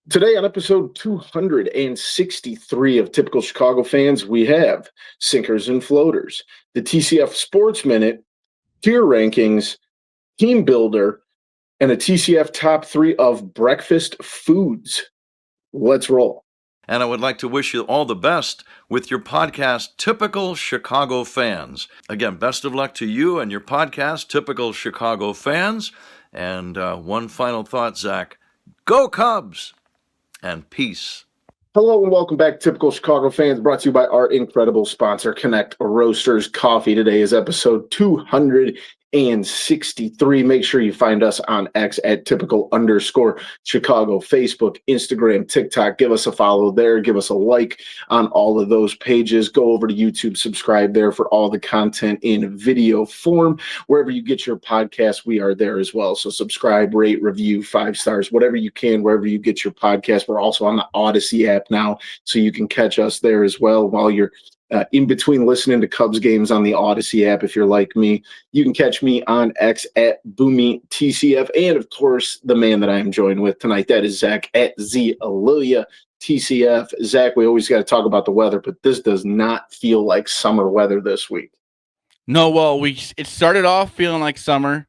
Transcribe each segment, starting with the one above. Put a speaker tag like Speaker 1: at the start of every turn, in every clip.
Speaker 1: Today on episode 263 of Typical Chicago Fans, we have Sinkers and Floaters, the TCF Sports Minute, tier rankings, team builder, and a TCF top three of breakfast foods. Let's roll.
Speaker 2: And I would like to wish you all the best with your podcast, Typical Chicago Fans. Again, best of luck to you and your podcast, Typical Chicago Fans. And one final thought, Zach. Go Cubs! And peace.
Speaker 1: Hello and welcome back to Typical Chicago Fans, brought to you by our incredible sponsor, Connect Roasters Coffee. Today is episode 263. Make sure you find us on X at typical_Chicago, Facebook, Instagram, TikTok. Give us a follow there. Give us a like on all of those pages. Go over to YouTube, subscribe there for all the content in video form. Wherever you get your podcast, we are there as well. So subscribe, rate, review, 5 stars, whatever you can, wherever you get your podcast. We're also on the Odyssey app now, so you can catch us there as well while you're in between listening to Cubs games on the Odyssey app. If you're like me, you can catch me on X at BoomyTCF, and of course, the man that I am joined with tonight, that is Zach at TCF. Zach, we always got to talk about the weather, but this does not feel like summer weather this week.
Speaker 3: No, well, it started off feeling like summer,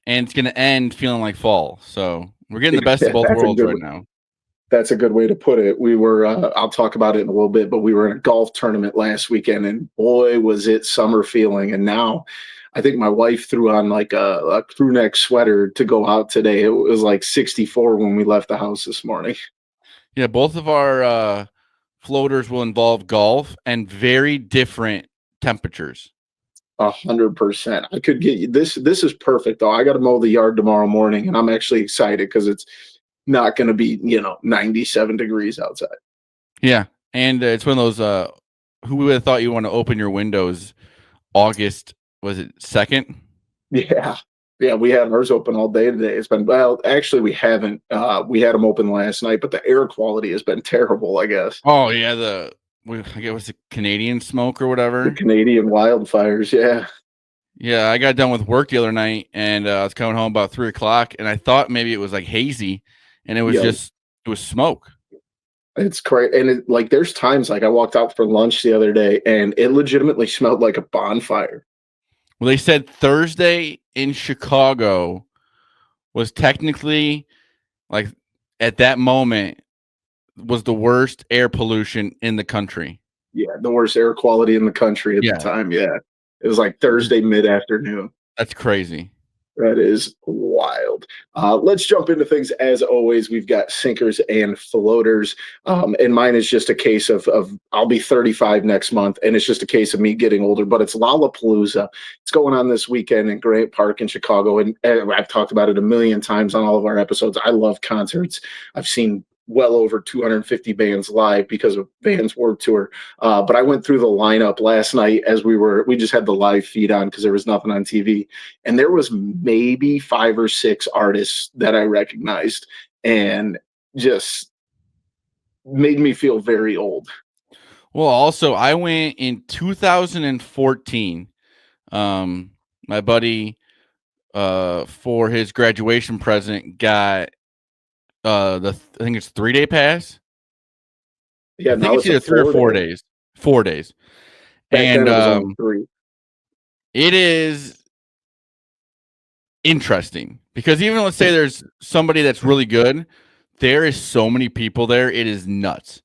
Speaker 3: and it's going to end feeling like fall. So we're getting the best of both worlds right now.
Speaker 1: That's a good way to put it. We were, I'll talk about it in a little bit, but we were in a golf tournament last weekend, and boy, was it summer feeling. And now I think my wife threw on like a crew neck sweater to go out today. It was like 64 when we left the house this morning.
Speaker 3: Yeah, both of our floaters will involve golf and very different temperatures.
Speaker 1: 100%. I could get you this. This is perfect, though. I got to mow the yard tomorrow morning, and I'm actually excited because it's not going to be, 97 degrees outside.
Speaker 3: Yeah. And it's one of those, who would have thought you want to open your windows August, was it 2nd?
Speaker 1: Yeah. Yeah. We had ours open all day today. It's been, well, actually we haven't, we had them open last night, but the air quality has been terrible, I guess.
Speaker 3: Oh yeah. I guess it was the Canadian smoke or whatever.
Speaker 1: The Canadian wildfires. Yeah.
Speaker 3: Yeah. I got done with work the other night, and I was coming home about 3:00, and I thought maybe it was like hazy. And it was it was smoke.
Speaker 1: It's crazy. And there's times like I walked out for lunch the other day and it legitimately smelled like a bonfire.
Speaker 3: Well, they said Thursday in Chicago was technically, like, at that moment, was the worst air pollution in the country.
Speaker 1: Yeah, the worst air quality in the country at the time. Yeah. It was like Thursday mid-afternoon.
Speaker 3: That's crazy.
Speaker 1: That is wild. Let's jump into things. As always, we've got sinkers and floaters. And mine is just a case of I'll be 35 next month, and it's just a case of me getting older. But it's Lollapalooza. It's going on this weekend in Grant Park in Chicago. And I've talked about it a million times on all of our episodes. I love concerts. I've seen well over 250 bands live because of Vans Warped Tour. But I went through the lineup last night as we just had the live feed on because there was nothing on TV. And there was maybe 5 or 6 artists that I recognized, and just made me feel very old.
Speaker 3: Well, also, I went in 2014. My buddy, for his graduation present, got I think it's 3-day pass.
Speaker 1: Yeah,
Speaker 3: I think it's either 3 or 4 days. 4 days. And it is interesting because even let's say there's somebody that's really good, there is so many people there. It is nuts.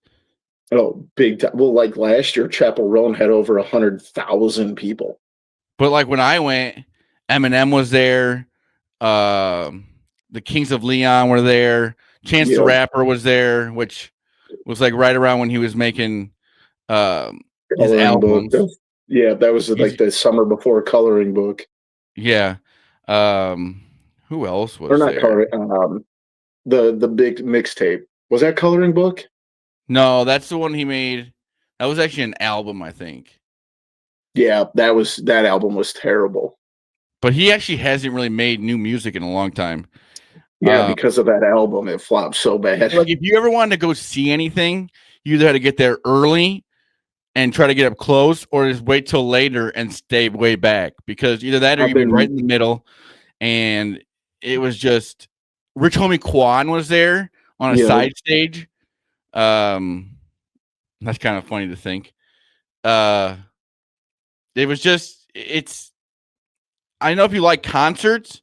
Speaker 1: Oh, big time. Well, like last year, Chapel Roan had over 100,000 people.
Speaker 3: But like when I went, Eminem was there. The Kings of Leon were there. Chance the Rapper was there, which was like right around when he was making his albums.
Speaker 1: Yeah, that was like the summer before Coloring Book.
Speaker 3: Yeah. Who else was
Speaker 1: or not
Speaker 3: there?
Speaker 1: Coloring, the big mixtape. Was that Coloring Book?
Speaker 3: No, that's the one he made. That was actually an album, I think.
Speaker 1: Yeah, that album was terrible.
Speaker 3: But he actually hasn't really made new music in a long time.
Speaker 1: Yeah, because of that album, it flopped so bad.
Speaker 3: Like if you ever wanted to go see anything, you either had to get there early and try to get up close, or just wait till later and stay way back, because either that or you'd be right in the middle. And it was just Rich Homie Quan was there on a side stage. That's kind of funny to think. It was just, I know if you like concerts,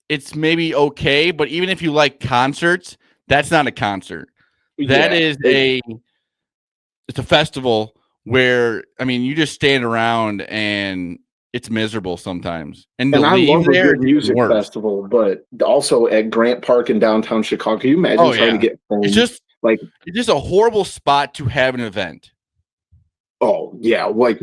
Speaker 3: it's maybe okay, but even if you like concerts, that's not a concert. That is it's a festival where, I mean, you just stand around and it's miserable sometimes. And to
Speaker 1: And I
Speaker 3: leave
Speaker 1: love a
Speaker 3: there,
Speaker 1: good
Speaker 3: it's even
Speaker 1: music
Speaker 3: worse.
Speaker 1: festival, but also at Grant Park in downtown Chicago. Can you imagine
Speaker 3: Oh
Speaker 1: trying to
Speaker 3: yeah.
Speaker 1: get
Speaker 3: It's
Speaker 1: home?
Speaker 3: just
Speaker 1: Like,
Speaker 3: it's just a horrible spot to have an event.
Speaker 1: oh yeah, like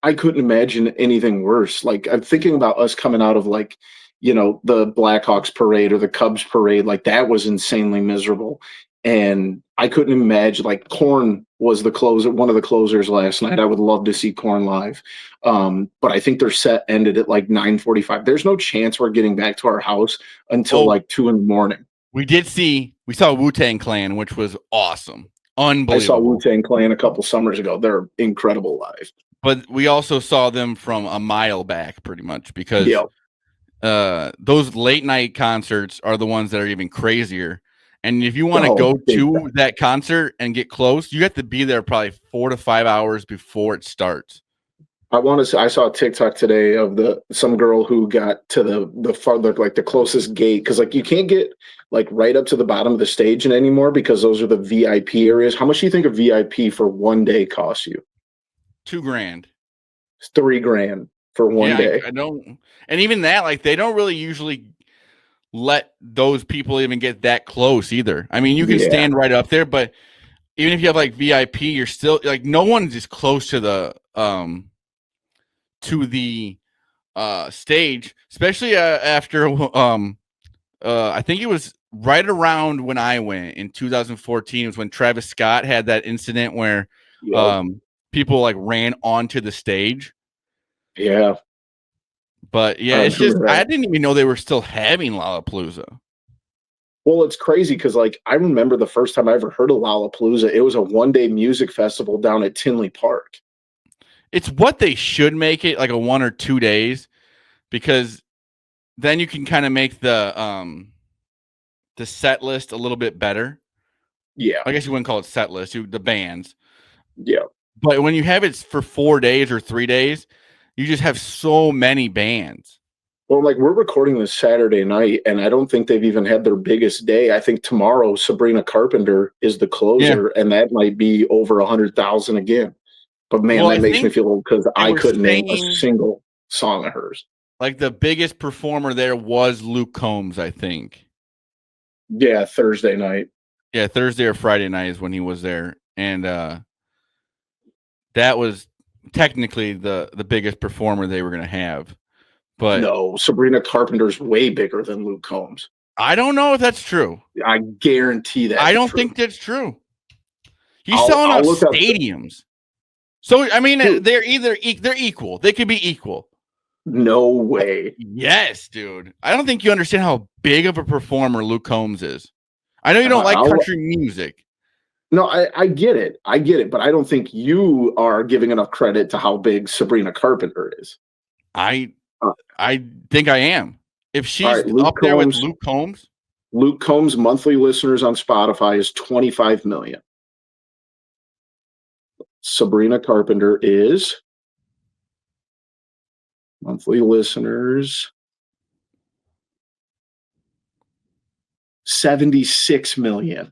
Speaker 1: I couldn't imagine anything worse. Like I'm thinking about us coming out of like, the Blackhawks parade or the Cubs parade. Like that was insanely miserable. And I couldn't imagine like Corn was the closer, one of the closers last night. I would love to see Corn live. But I think their set ended at like 9:45. There's no chance we're getting back to our house until
Speaker 3: Oh,
Speaker 1: like 2 in the morning.
Speaker 3: we saw Wu-Tang Clan, which was awesome.
Speaker 1: I saw
Speaker 3: Unbelievable.
Speaker 1: Wu-Tang Clan a couple summers ago. They're incredible live.
Speaker 3: But we also saw them from a mile back pretty much because
Speaker 1: Yeah.
Speaker 3: those late night concerts are the ones that are even crazier. And if you want to
Speaker 1: Oh,
Speaker 3: go
Speaker 1: big
Speaker 3: to
Speaker 1: time.
Speaker 3: that concert and get close, you have to be there probably 4 to 5 hours before it starts.
Speaker 1: I want to say I saw a TikTok today of some girl who got to the farther like the closest gate because like you can't get like right up to the bottom of the stage anymore because those are the VIP areas. How much do you think a VIP for one day costs you?
Speaker 3: $2,000.
Speaker 1: It's $3,000 for one
Speaker 3: Yeah,
Speaker 1: day.
Speaker 3: I don't, and even that, like they don't really usually let those people even get that close either. I mean, you can
Speaker 1: Yeah.
Speaker 3: stand right up there, but even if you have like VIP, you're still like no one's as close to the stage, especially after I think it was right around when I went in 2014 was when Travis Scott had that incident where
Speaker 1: Yep.
Speaker 3: people like ran onto the stage.
Speaker 1: Yeah.
Speaker 3: But yeah,
Speaker 1: I
Speaker 3: it's just
Speaker 1: remember
Speaker 3: I
Speaker 1: that.
Speaker 3: didn't even know they were still having Lollapalooza.
Speaker 1: Well, it's crazy because like I remember the first time I ever heard of Lollapalooza, it was a one-day music festival down at Tinley Park.
Speaker 3: It's what they should make it, like a 1 or 2 days, because then you can kind of make the set list a little bit better.
Speaker 1: Yeah.
Speaker 3: I guess you wouldn't call it set list, the bands.
Speaker 1: Yeah.
Speaker 3: But when you have it for 4 days or 3 days, you just have so many bands.
Speaker 1: Well, like we're recording this Saturday night, and I don't think they've even had their biggest day. I think tomorrow Sabrina Carpenter is the
Speaker 3: Yeah.
Speaker 1: closer, and that might be over 100,000 again. But man,
Speaker 3: Well,
Speaker 1: that
Speaker 3: I
Speaker 1: makes me
Speaker 3: think
Speaker 1: feel old because
Speaker 3: they
Speaker 1: I
Speaker 3: were
Speaker 1: couldn't name a
Speaker 3: saying
Speaker 1: single song of hers.
Speaker 3: like the biggest performer there was Luke Combs, I think.
Speaker 1: Yeah, Thursday night.
Speaker 3: Yeah, Thursday or Friday night is when he was there. And that was technically the biggest performer they were going to have. But
Speaker 1: No, Sabrina Carpenter's way bigger than Luke Combs.
Speaker 3: I don't know if that's true.
Speaker 1: I guarantee that's
Speaker 3: I don't
Speaker 1: true.
Speaker 3: think that's true. He's selling out
Speaker 1: look up
Speaker 3: stadiums. So I mean,
Speaker 1: Dude.
Speaker 3: they're equal. They could be equal.
Speaker 1: No way.
Speaker 3: Yes, dude. I don't think you understand how big of a performer Luke Combs is. I know you don't like
Speaker 1: I'll-
Speaker 3: country music.
Speaker 1: No, I get it. I get it, but I don't think you are giving enough credit to how big Sabrina Carpenter is.
Speaker 3: I
Speaker 1: Uh,
Speaker 3: think I am. If she's
Speaker 1: right, Luke
Speaker 3: up there with
Speaker 1: Combs.
Speaker 3: Luke Combs,
Speaker 1: Luke Combs' monthly listeners on Spotify is 25 million. Sabrina Carpenter is monthly listeners 76 million.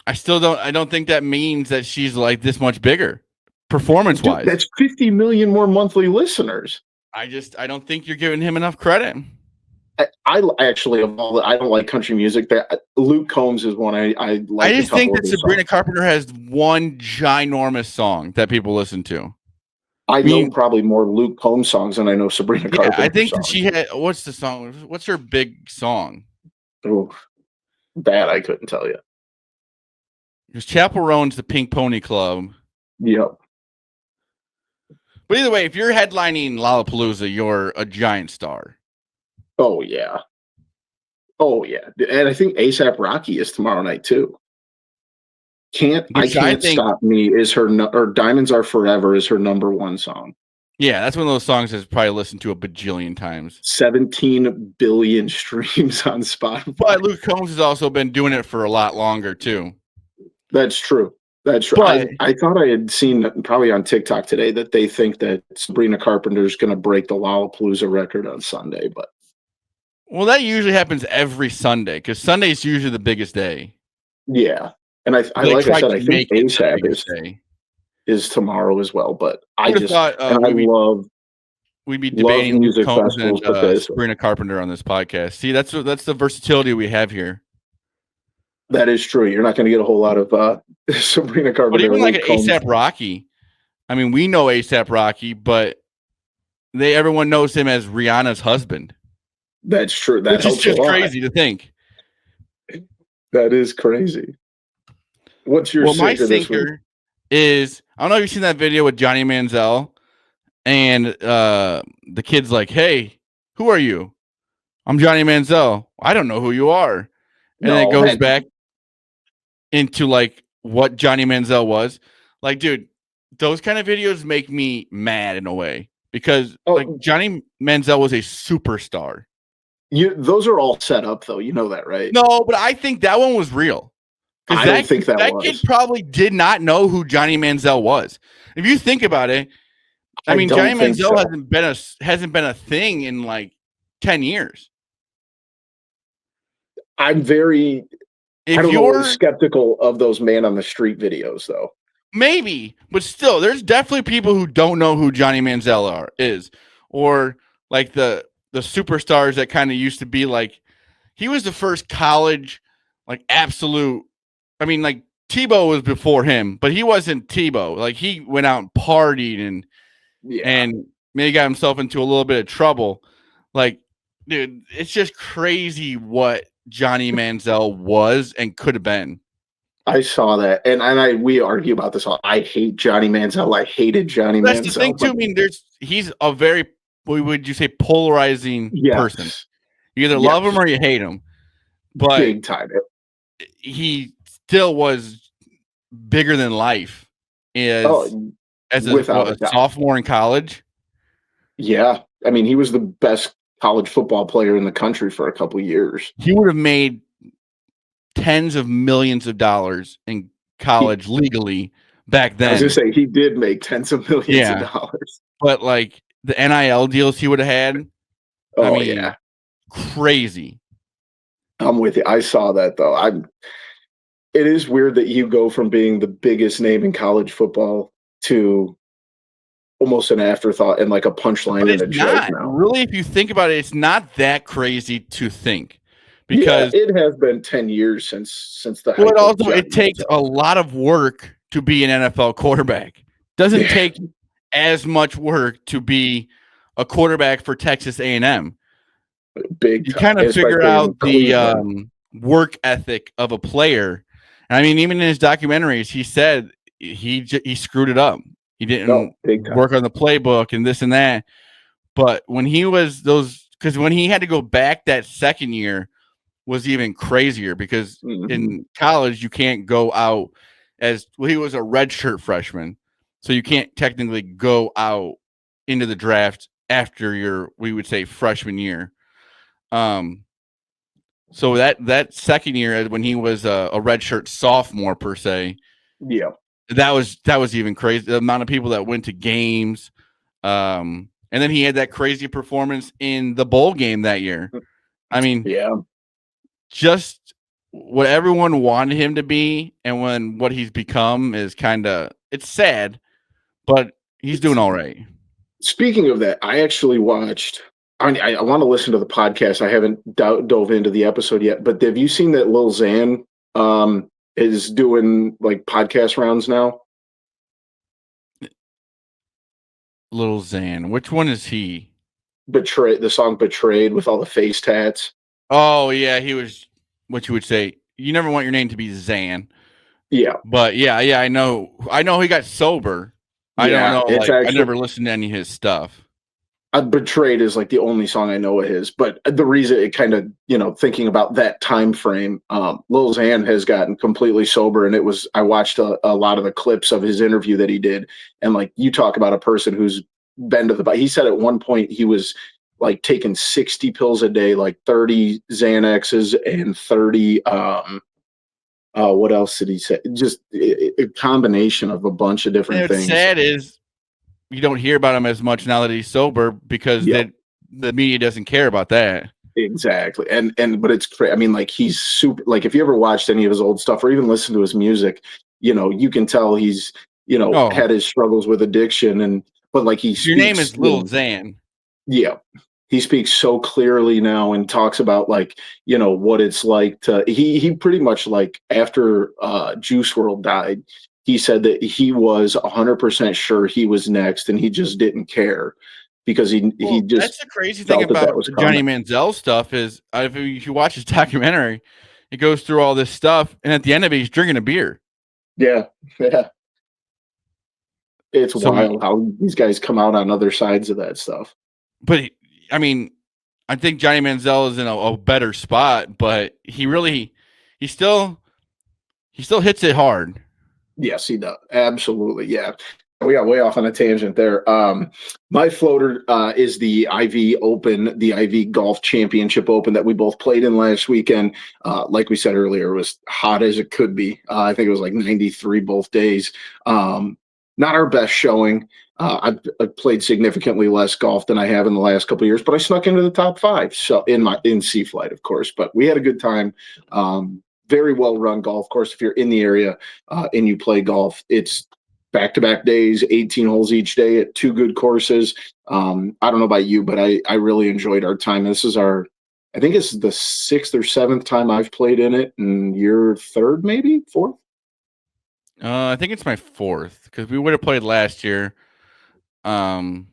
Speaker 3: I don't think that means that she's like this much bigger performance wise.
Speaker 1: That's 50 million more monthly listeners.
Speaker 3: I don't think you're giving him enough credit.
Speaker 1: I actually I don't like country music. That Luke Combs is one I like.
Speaker 3: I just think that Sabrina Carpenter has one ginormous song that people listen to.
Speaker 1: I know probably more Luke Combs songs than I know Sabrina Carpenter.
Speaker 3: I think
Speaker 1: songs.
Speaker 3: that she had. What's the song? What's her big song?
Speaker 1: Oh, that I couldn't tell you.
Speaker 3: Because Chapel Roan's the Pink Pony Club.
Speaker 1: Yep.
Speaker 3: But either way, if you're headlining Lollapalooza, you're a giant star.
Speaker 1: Oh yeah. Oh yeah. And I think ASAP Rocky is tomorrow night too. I Can't Stop Me is her or Diamonds Are Forever is her number one song.
Speaker 3: Yeah, that's one of those songs that's probably listened to a bajillion times.
Speaker 1: 17 billion streams on Spotify.
Speaker 3: But Luke Combs has also been doing it for a lot longer too.
Speaker 1: That's true. That's true.
Speaker 3: But
Speaker 1: I thought I had seen probably on TikTok today that they think that Sabrina Carpenter is going to break the Lollapalooza record on Sunday. But
Speaker 3: well, that usually happens every Sunday because Sunday is usually the biggest day.
Speaker 1: yeah, and I
Speaker 3: They
Speaker 1: like I
Speaker 3: try
Speaker 1: said,
Speaker 3: to
Speaker 1: I think
Speaker 3: make it the
Speaker 1: ASAP
Speaker 3: biggest day.
Speaker 1: is tomorrow as well. But I
Speaker 3: Who'd have
Speaker 1: just
Speaker 3: thought
Speaker 1: and I
Speaker 3: we'd be
Speaker 1: love
Speaker 3: debating Luke
Speaker 1: music
Speaker 3: Combs
Speaker 1: festivals,
Speaker 3: and
Speaker 1: but this
Speaker 3: Sabrina Carpenter on this podcast. See, that's the versatility we have here.
Speaker 1: that is true. You're not going to get a whole lot of Sabrina
Speaker 3: But
Speaker 1: Carpenter
Speaker 3: even
Speaker 1: and
Speaker 3: like an
Speaker 1: Luke Combs.
Speaker 3: ASAP Rocky, I mean, we know ASAP Rocky, but everyone knows him as Rihanna's husband.
Speaker 1: That's true. That
Speaker 3: Which is
Speaker 1: helps
Speaker 3: just
Speaker 1: a lot.
Speaker 3: crazy to think.
Speaker 1: That is crazy. What's your
Speaker 3: my
Speaker 1: sinker this week?
Speaker 3: sinker is, I don't know if you've seen that video with Johnny Manziel, and the kid's like, "Hey, who are you?" "I'm Johnny Manziel." "I don't know who you are." And then it goes back into like what Johnny Manziel was. Like, dude, those kind of videos make me mad in a way because like Johnny Manziel was a superstar.
Speaker 1: Those are all set up though. You know that, right?
Speaker 3: No, but I think that one was real.
Speaker 1: I don't think that
Speaker 3: kid probably did not know who Johnny Manziel was. If you think about it, I mean, Johnny Manziel hasn't been a thing in like 10 years.
Speaker 1: I'm very skeptical of those man on the street videos though.
Speaker 3: Maybe, but still, there's definitely people who don't know who Johnny Manziel is, or like the superstars that kind of used to be like, he was the first college, like absolute. I mean, like Tebow was before him, but he wasn't Tebow. Like he went out and partied and maybe got himself into a little bit of trouble. Like, dude, it's just crazy what Johnny Manziel was and could have been.
Speaker 1: I saw that, and we argue about this all. I hate Johnny Manziel. I hated Johnny Manziel.
Speaker 3: That's the thing too. I mean, he's a very, what would you say, polarizing person. You either love him or you hate him. But
Speaker 1: big time.
Speaker 3: He still was bigger than life as a sophomore in college.
Speaker 1: Yeah, I mean, he was the best college football player in the country for a couple of years.
Speaker 3: He would have made tens of millions of dollars in college legally back then.
Speaker 1: I was gonna say he did make tens of millions of dollars.
Speaker 3: But like the NIL deals he would have had, crazy.
Speaker 1: I'm with you. I saw that though. It is weird that you go from being the biggest name in college football to almost an afterthought and like a punchline and a joke now.
Speaker 3: Really, if you think about it, it's not that crazy to think. Because
Speaker 1: it has been 10 years since the.
Speaker 3: But also, it takes a lot of work to be an NFL quarterback. Doesn't take as much work to be a quarterback for Texas A&M.
Speaker 1: Big.
Speaker 3: You kind of figure out the work ethic of a player. And I mean, even in his documentaries, he said he screwed it up. He didn't work on the playbook and this and that. But when he was because when he had to go back that second year, was even crazier because in college you can't go out he was a redshirt freshman, so you can't technically go out into the draft after your, we would say, freshman year. So that second year when he was a redshirt sophomore per se, that was even crazy. The amount of people that went to games, and then he had that crazy performance in the bowl game that year. I mean, just what everyone wanted him to be, and what he's become is it's sad, but he's doing all right.
Speaker 1: Speaking of that, I actually watched. I want to listen to the podcast. I haven't dove into the episode yet, but have you seen that Lil Xan is doing like podcast rounds now?
Speaker 3: Lil Xan, which one is he?
Speaker 1: The song "Betrayed" with all the face tats.
Speaker 3: Oh yeah, he was what you would say. You never want your name to be Xan.
Speaker 1: Yeah,
Speaker 3: but yeah, I know he got sober. I don't know. I never listened to any of his stuff.
Speaker 1: "Betrayed" is like the only song I know of his. But the reason it kind of, thinking about that time frame, Lil Xan has gotten completely sober, and I watched a lot of the clips of his interview that he did, and like you talk about a person who's been to the. He said at one point he was like taking 60 pills a day, like 30 Xanaxes and 30. What else did he say? Just a combination of a bunch of different
Speaker 3: And what's
Speaker 1: things.
Speaker 3: sad is you don't hear about him as much now that he's sober because
Speaker 1: Yep.
Speaker 3: the media doesn't care about that.
Speaker 1: Exactly. But it's crazy. I mean, like he's super, like if you ever watched any of his old stuff or even listened to his music, you can tell he's, had his struggles with addiction but like he speaks.
Speaker 3: Your name is Little Xan.
Speaker 1: Yeah. He speaks so clearly now and talks about like, what it's like he pretty much like after Juice World died, he said that he was 100% sure he was next and he just didn't care because he just.
Speaker 3: That's the crazy thing about the Johnny Manziel stuff is if you watch his documentary, it goes through all this stuff, and at the end of it, he's drinking a beer.
Speaker 1: Yeah. It's wild how these guys come out on other sides of that stuff.
Speaker 3: But I mean, I think Johnny Manziel is in a better spot, but he still hits it hard.
Speaker 1: Yes, he does. Absolutely. Yeah. We got way off on a tangent there. My floater is the IV Open, the IV Golf Championship Open that we both played in last weekend. Like we said earlier, it was hot as it could be. I think it was like 93 both days. Not our best showing. I've played significantly less golf than I have in the last couple of years, but I snuck into the top 5. So in sea flight, of course. But we had a good time. Very well run golf course. If you're in the area and you play golf, it's back-to-back days, 18 holes each day at 2 good courses. I don't know about you, but I really enjoyed our time. This is I think it's the 6th or 7th time I've played in it, and your 3rd, maybe 4th.
Speaker 3: I think it's my 4th because we would have played last year. But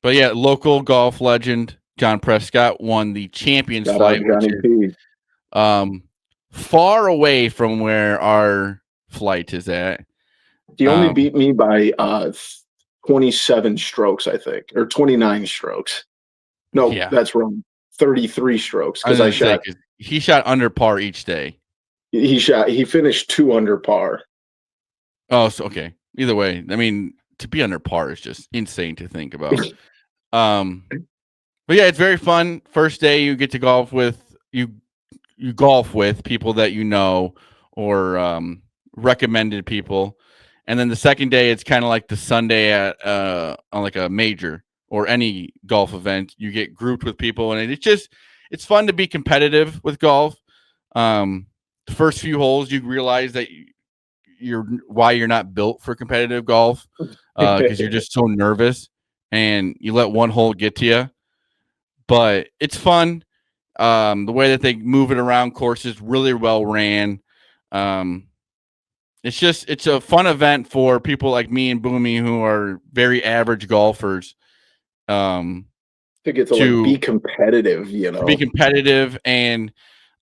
Speaker 3: yeah, local golf legend John Prescott won the Champions Flight, which is far away from where our flight is at.
Speaker 1: He only beat me by 27 strokes, I think, or 29 strokes. No, that's wrong. 33 strokes because
Speaker 3: he shot under par each day.
Speaker 1: He finished 2 under par.
Speaker 3: Oh, so okay. Either way, I mean, to be under par is just insane to think about. But yeah, it's very fun. First day, you get to golf with you golf with people that you know or recommended people. And then the second day, it's kind of like the Sunday at on like a major or any golf event. You get grouped with people, and it's fun to be competitive with golf. The first few holes, you realize that why you're not built for competitive golf because you're just so nervous and you let one hole get to you. But it's fun. The way that they move it around courses really well ran. It's a fun event for people like me and Boomy who are very average golfers.
Speaker 1: To get to be competitive,
Speaker 3: be competitive, and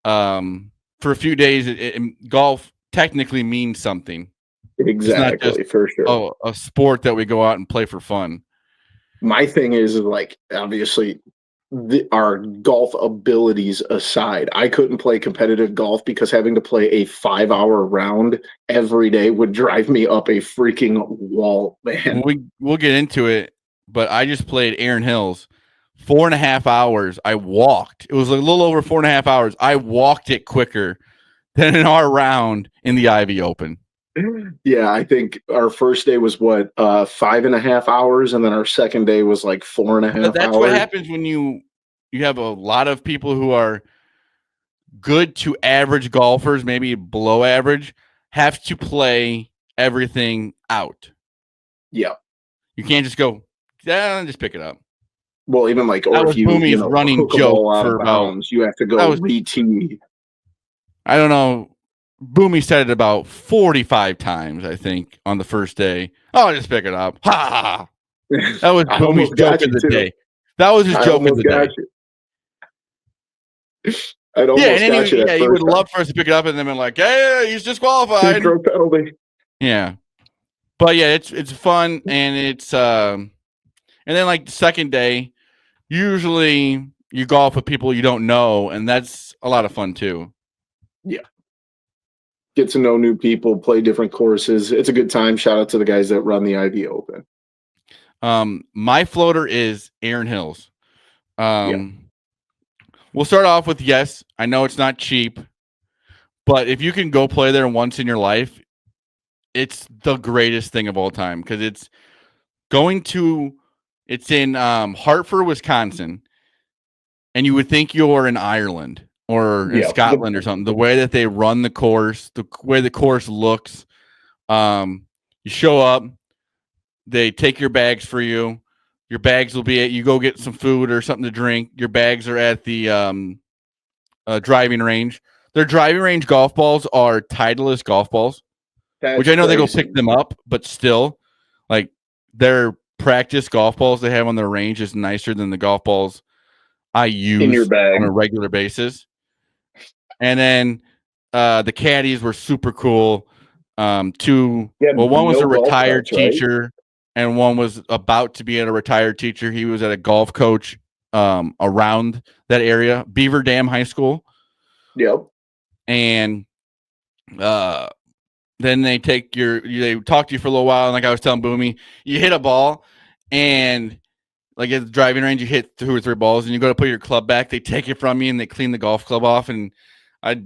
Speaker 3: for a few days, golf technically means something.
Speaker 1: Exactly, it's not just, for sure.
Speaker 3: A sport that we go out and play for fun.
Speaker 1: My thing is like obviously. Our golf abilities aside, I couldn't play competitive golf because having to play a 5-hour round every day would drive me up a freaking wall, man.
Speaker 3: We'll get into it, but I just played Erin Hills 4.5 hours. I walked. It was a little over 4.5 hours. I walked it quicker than in our round in the Ivy Open.
Speaker 1: Yeah, I think our first day was 5.5 hours, and then our second day was like 4.5 hours.
Speaker 3: That's what happens when you have a lot of people who are good to average golfers, maybe below average, have to play everything out.
Speaker 1: Yeah,
Speaker 3: you can't just go, just pick it up.
Speaker 1: Well, even like, or if you
Speaker 3: running joke for
Speaker 1: bounds, you have to go re-tee.
Speaker 3: I don't know. Boomy said it about 45 times, I think, on the first day. Oh, just pick it up. Ha ha. That was Boomy's joke of the day. That was his joke of the day. You would love for us to pick it up and then be like, hey, he's disqualified.
Speaker 1: Penalty.
Speaker 3: Yeah. But yeah, it's fun, and it's and then like the second day, usually you golf with people you don't know, and that's a lot of fun too.
Speaker 1: Yeah. Get to know new people, play different courses. It's a good time. Shout out to the guys that run the Ivy Open.
Speaker 3: My floater is Erin Hills.
Speaker 1: Yeah.
Speaker 3: We'll start off with, yes, I know it's not cheap, but if you can go play there once in your life, it's the greatest thing of all time because it's in Hartford, Wisconsin, and you would think you're in Ireland or in
Speaker 1: Yeah.
Speaker 3: Scotland or something. The way that they run the course, the way the course looks, you show up, they take your bags for you. Your bags will be you go get some food or something to drink. Your bags are at the driving range. Their driving range golf balls are Titleist golf balls, which I know they go pick them up, but still, like their practice golf balls they have on their range is nicer than the golf balls I
Speaker 1: in your
Speaker 3: use
Speaker 1: bag.
Speaker 3: on a regular basis. And then the caddies were super cool. One was a retired teacher, and one was about to be a retired teacher. He was at a golf coach around that area, Beaver Dam High School.
Speaker 1: Yep.
Speaker 3: And then they talk to you for a little while, and like I was telling Boomy, you hit a ball, and like at the driving range, you hit 2 or 3 balls, and you go to put your club back. They take it from you, and they clean the golf club off. And at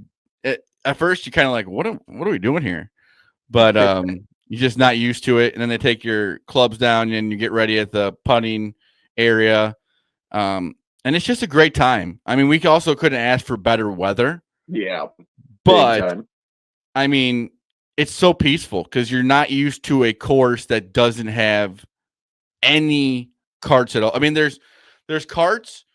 Speaker 3: first, you kind of like, what are we doing here? But you're just not used to it. And then they take your clubs down, and you get ready at the putting area. And it's just a great time. I mean, we also couldn't ask for better weather.
Speaker 1: Yeah.
Speaker 3: But I mean, it's so peaceful because you're not used to a course that doesn't have any carts at all. I mean, there's carts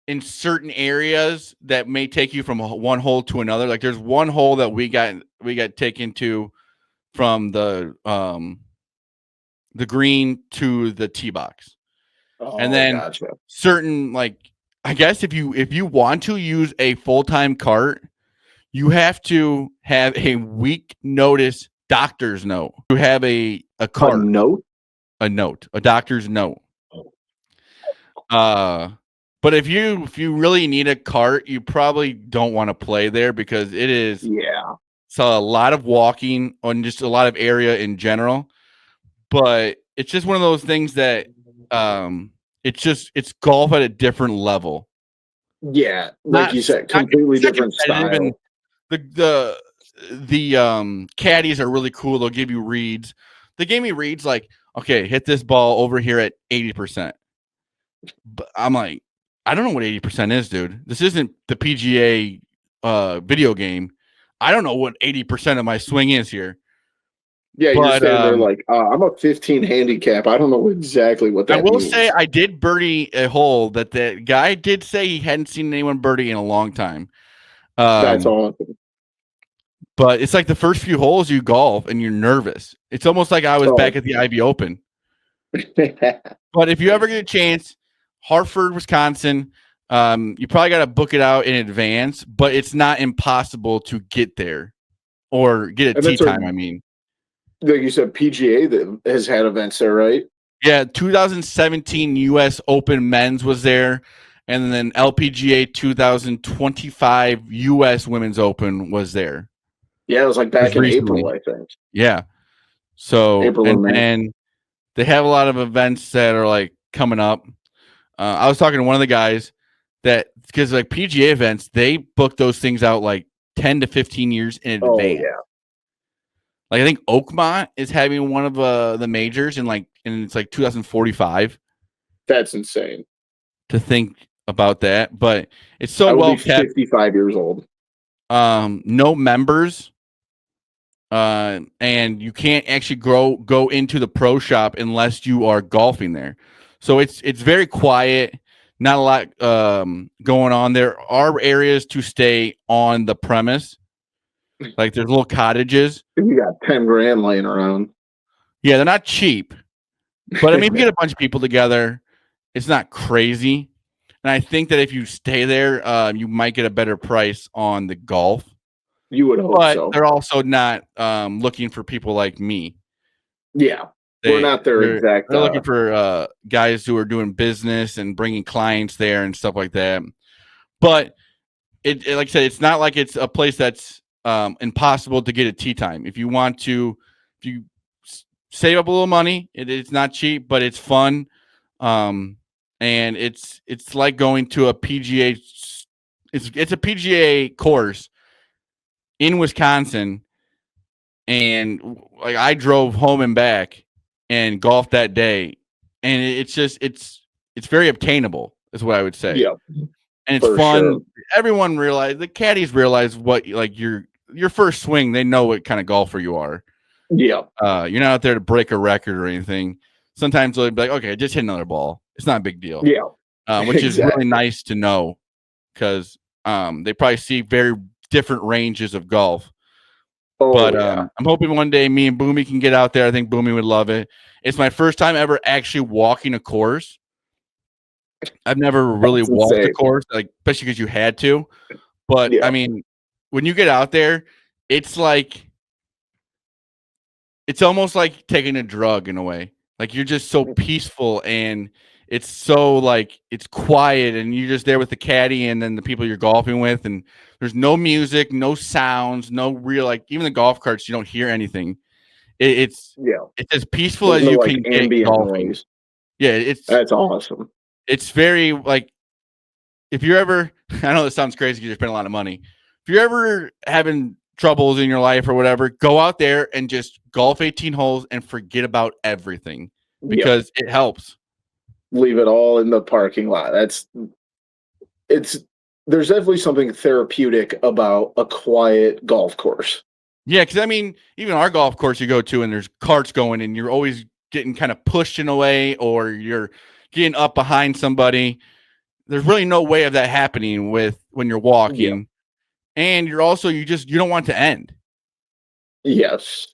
Speaker 3: in certain areas that may take you from one hole to another. Like there's one hole that we got taken to from the green to the tee box. And then certain, like, I guess if you want to use a full-time cart, you have to have a week notice doctor's note. You have a cart. A doctor's note. But if you really need a cart, you probably don't want to play there because it's a lot of walking on just a lot of area in general. But it's just one of those things that it's golf at a different level.
Speaker 1: Yeah, like you said, completely different style.
Speaker 3: The caddies are really cool. They'll give you reads. They gave me reads like, okay, hit this ball over here at 80%. But I'm like, I don't know what 80% is, dude. This isn't the PGA video game. I don't know what 80% of my swing is here.
Speaker 1: Yeah, you're standing there like, I'm a 15 handicap. I don't know exactly what that means.
Speaker 3: I will say I did birdie a hole that the guy did say he hadn't seen anyone birdie in a long time.
Speaker 1: That's awesome.
Speaker 3: But it's like the first few holes you golf and you're nervous. It's almost like I was back at the IB Open. But if you ever get a chance, Hartford, Wisconsin, you probably got to book it out in advance, but it's not impossible to get there or get a tee time. I mean,
Speaker 1: like you said, PGA that has had events there, right?
Speaker 3: Yeah, 2017 U.S. Open Men's was there, and then LPGA 2025 U.S. Women's Open was there.
Speaker 1: Yeah, it was like back in April, I think.
Speaker 3: Yeah. So and they have a lot of events that are like coming up. I was talking to one of the guys that because like PGA events, they book those things out like 10 to 15 years in advance.
Speaker 1: Oh, yeah.
Speaker 3: Like I think Oakmont is having one of the majors and it's like 2045.
Speaker 1: That's insane
Speaker 3: to think about that, but it's so well kept.
Speaker 1: 55 years old.
Speaker 3: No members. And you can't actually go into the pro shop unless you are golfing there. So it's very quiet, not a lot going on. There are areas to stay on the premise. Like there's little cottages.
Speaker 1: You got 10 grand laying around.
Speaker 3: Yeah, they're not cheap. But I mean, if you get a bunch of people together, it's not crazy. And I think that if you stay there, you might get a better price on the golf.
Speaker 1: You would hope so.
Speaker 3: But they're also not looking for people like me.
Speaker 1: Yeah. We're not their exact.
Speaker 3: They're looking for guys who are doing business and bringing clients there and stuff like that. But it like I said, it's not like it's a place that's impossible to get a tee time. If you want to, if you save up a little money. It's not cheap, but it's fun. And it's like going to a PGA. It's a PGA course in Wisconsin, and like I drove home and back and golfed that day, and it's very obtainable, is what I would say.
Speaker 1: Yeah,
Speaker 3: And it's
Speaker 1: for
Speaker 3: fun.
Speaker 1: sure.
Speaker 3: Everyone the caddies realize what like your first swing. They know what kind of golfer you are.
Speaker 1: Yeah,
Speaker 3: You're not out there to break a record or anything. Sometimes they'll be like, okay, just hit another ball. It's not a big deal.
Speaker 1: yeah,
Speaker 3: Which is really
Speaker 1: exactly.
Speaker 3: nice to know, because they probably see very different ranges of golf.
Speaker 1: Oh,
Speaker 3: But
Speaker 1: yeah.
Speaker 3: I'm hoping one day me and Boomy can get out there. I think Boomy would love it. It's my first time ever actually walking a course. I've never really
Speaker 1: That's
Speaker 3: walked a
Speaker 1: insane.
Speaker 3: course, like especially because you had to. But I
Speaker 1: Yeah,
Speaker 3: mean, when you get out there, it's like it's almost like taking a drug in a way. Like you're just so peaceful, and it's so like it's quiet, and you're just there with the caddy and then the people you're golfing with, and there's no music, no sounds, no real like even the golf carts, you don't hear anything. It's
Speaker 1: yeah.
Speaker 3: as peaceful
Speaker 1: There's
Speaker 3: as
Speaker 1: no
Speaker 3: you
Speaker 1: like
Speaker 3: can get
Speaker 1: ambient
Speaker 3: golfing.
Speaker 1: noise.
Speaker 3: Yeah,
Speaker 1: That's awesome.
Speaker 3: it's very like if you're ever I know this sounds crazy because you spend a lot of money. If you're ever having troubles in your life or whatever, go out there and just golf 18 holes and forget about everything,
Speaker 1: Yeah,
Speaker 3: because it helps.
Speaker 1: leave it all in the parking lot. It's there's definitely something therapeutic about a quiet golf course.
Speaker 3: Yeah, because I mean, even our golf course you go to and there's carts going and you're always getting kind of pushed in a way, or you're getting up behind somebody. There's really no way of that happening with when you're
Speaker 1: Yeah.
Speaker 3: walking. And you're also you don't want it to end.
Speaker 1: Yes,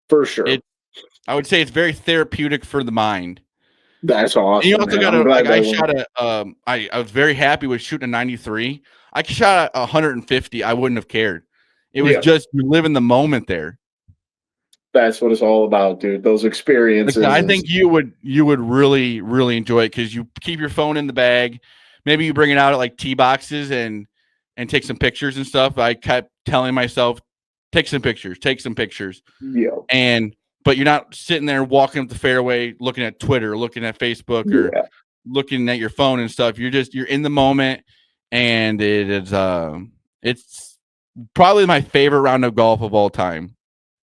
Speaker 1: for sure.
Speaker 3: I would say it's very therapeutic for the mind.
Speaker 1: That's
Speaker 3: And you
Speaker 1: awesome,
Speaker 3: also
Speaker 1: man.
Speaker 3: got
Speaker 1: I'm
Speaker 3: to like
Speaker 1: glad
Speaker 3: I
Speaker 1: that went.
Speaker 3: shot I was very happy with shooting a 93. I shot a 150. I wouldn't have cared. It was
Speaker 1: Yeah,
Speaker 3: just you live in the moment there.
Speaker 1: that's what it's all about, dude. Those
Speaker 3: Like
Speaker 1: experiences
Speaker 3: I
Speaker 1: is
Speaker 3: think you would really enjoy it, because you keep your phone in the bag. Maybe you bring it out at like tee boxes and take some pictures and stuff. I kept telling myself, take some pictures.
Speaker 1: yeah,
Speaker 3: And but you're not sitting there walking up the fairway looking at Twitter, looking at Facebook, or
Speaker 1: yeah.
Speaker 3: looking at your phone and stuff. You're in the moment, and it's probably my favorite round of golf of all time.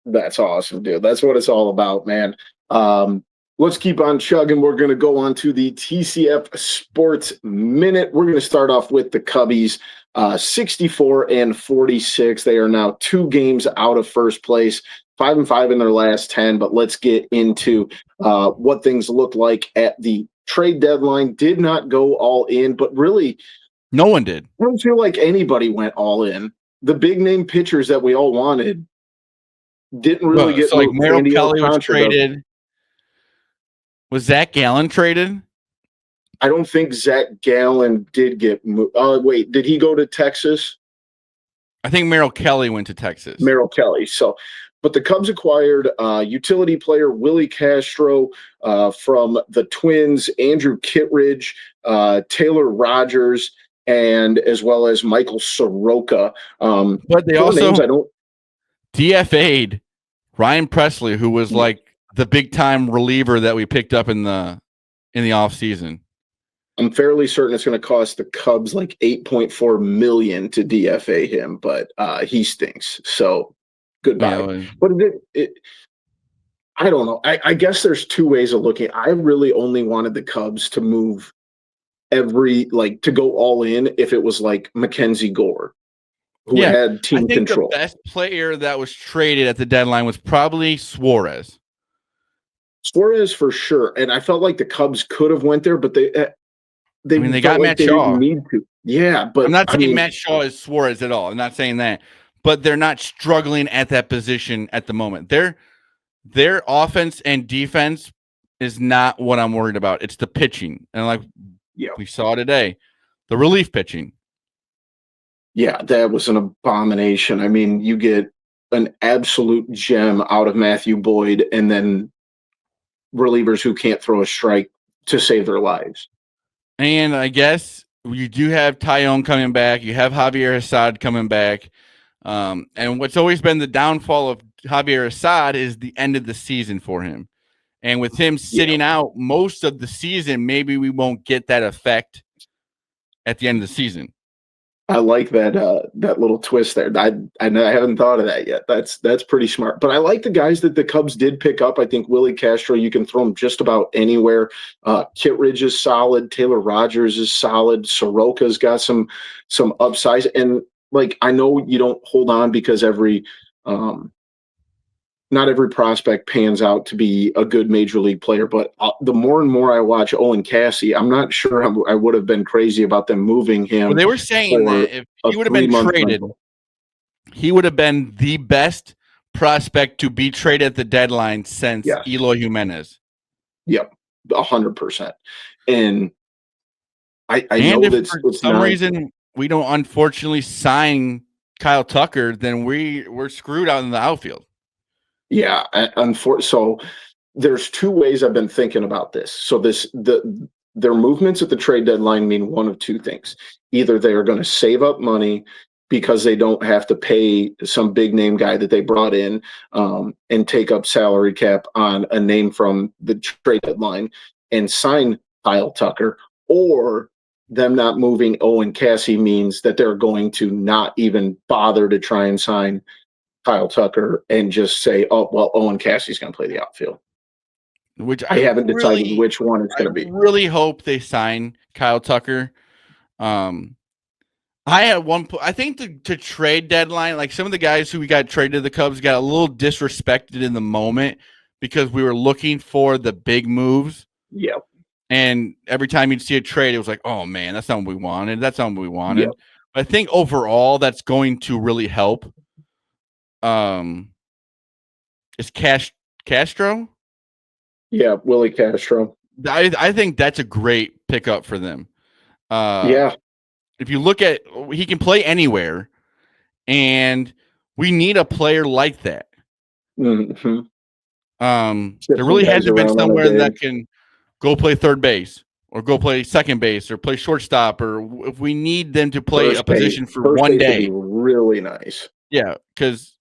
Speaker 1: That's awesome, dude. That's what it's all about, man. Um, let's keep on chugging. We're going to go on to the TCF Sports Minute. We're going to start off with the Cubbies, 64 and 46. They are now 2 games out of first place, 5-5 in their last 10. But let's get into what things look like at the trade deadline. Did not go all in, but really,
Speaker 3: No one did.
Speaker 1: I don't feel like anybody went all in. The big name pitchers that we all wanted didn't really get
Speaker 3: So like
Speaker 1: moved.
Speaker 3: Merrill
Speaker 1: Sandy
Speaker 3: Kelly was
Speaker 1: Alcantara doesn't.
Speaker 3: traded. Was Zach Gallen traded?
Speaker 1: I don't think Zach Gallen did get moved. Oh, wait, did he go to Texas?
Speaker 3: I think Merrill Kelly went to Texas.
Speaker 1: Merrill Kelly. So, but the Cubs acquired utility player Willie Castro from the Twins, Andrew Kittredge, Taylor Rogers, and as well as Michael Soroka.
Speaker 3: But they
Speaker 1: four
Speaker 3: also
Speaker 1: names I don't.
Speaker 3: DFA'd Ryan Presley, who was
Speaker 1: Yeah.
Speaker 3: like the big time reliever that we picked up in the offseason.
Speaker 1: I'm fairly certain it's going to cost the Cubs like $8.4 million to DFA him, but he stinks. So goodbye.
Speaker 3: Yeah,
Speaker 1: But I don't know. I guess there's 2 ways of looking. I really only wanted the Cubs to move to go all in if it was like Mackenzie Gore, who had
Speaker 3: I
Speaker 1: team
Speaker 3: think
Speaker 1: control.
Speaker 3: the best player that was traded at the deadline was probably Suarez.
Speaker 1: Suarez for sure, and I felt like the Cubs could have went there, but they
Speaker 3: They
Speaker 1: felt
Speaker 3: got
Speaker 1: like
Speaker 3: Matt
Speaker 1: they
Speaker 3: Shaw.
Speaker 1: didn't need to. Yeah, but
Speaker 3: I'm not saying Matt Shaw is Suarez at all. I'm not saying that, but they're not struggling at that position at the moment. Their offense and defense is not what I'm worried about. It's the pitching, and like we saw today, the relief pitching.
Speaker 1: Yeah, that was an abomination. I mean, you get an absolute gem out of Matthew Boyd, and then relievers who can't throw a strike to save their lives.
Speaker 3: And I guess you do have Tyone coming back. You have Javier Assad coming back. And what's always been the downfall of Javier Assad is the end of the season for him. And with him sitting out most of the season, maybe we won't get that effect at the end of the season.
Speaker 1: I like that that little twist there. I haven't thought of that yet. That's pretty smart. But I like the guys that the Cubs did pick up. I think Willie Castro, you can throw him just about anywhere. Kittredge is solid. Taylor Rogers is solid. Soroka's got some upsize. And like, I know you don't hold on because not every prospect pans out to be a good major league player, but the more and more I watch Owen Cassey, I'm not sure I would have been crazy about them moving him.
Speaker 3: Well, they were saying that if he would have been traded, he would have been the best prospect to be traded at the deadline since Eloy Jimenez.
Speaker 1: Yep, 100%. And I know that
Speaker 3: for some reason we don't unfortunately sign Kyle Tucker, then we're screwed out in the outfield.
Speaker 1: Yeah, so there's two ways I've been thinking about this. So their movements at the trade deadline mean one of two things. Either they are going to save up money because they don't have to pay some big name guy that they brought in and take up salary cap on a name from the trade deadline and sign Kyle Tucker, or them not moving Owen Cassey means that they're going to not even bother to try and sign Kyle Tucker and just say, oh, well, Owen Cassey's going to play the outfield.
Speaker 3: Which
Speaker 1: I haven't decided which one it's going to be.
Speaker 3: I really hope they sign Kyle Tucker. I had I think to trade deadline, like some of the guys who we got traded to the Cubs got a little disrespected in the moment because we were looking for the big moves.
Speaker 1: Yeah.
Speaker 3: And every time you'd see a trade, it was like, oh man, that's not what we wanted. That's not what we wanted. Yep. But I think overall that's going to really help. Is Castro?
Speaker 1: Yeah, Willie Castro.
Speaker 3: I think that's a great pickup for them. If you look at, he can play anywhere, and we need a player like that.
Speaker 1: Mm-hmm.
Speaker 3: There really hasn't been somewhere that can go play third base or go play second base or play shortstop, or if we need them to play a position for one day.
Speaker 1: Would be really nice.
Speaker 3: Yeah, because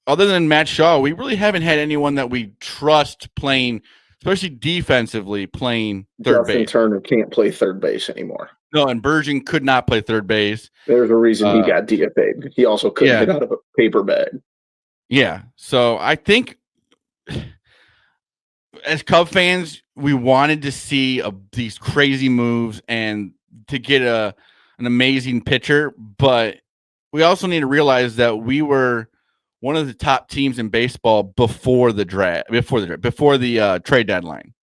Speaker 3: other than Matt Shaw, we really haven't had anyone that we trust playing, especially defensively, playing third base.
Speaker 1: Justin Turner can't play third base anymore.
Speaker 3: No, and Bergen could not play third base.
Speaker 1: There's a reason he got DFA'd. He also couldn't hit out of a paper bag.
Speaker 3: Yeah, so I think as Cub fans, we wanted to see these crazy moves and to get an amazing pitcher, but we also need to realize that we were one of the top teams in baseball before the trade deadline.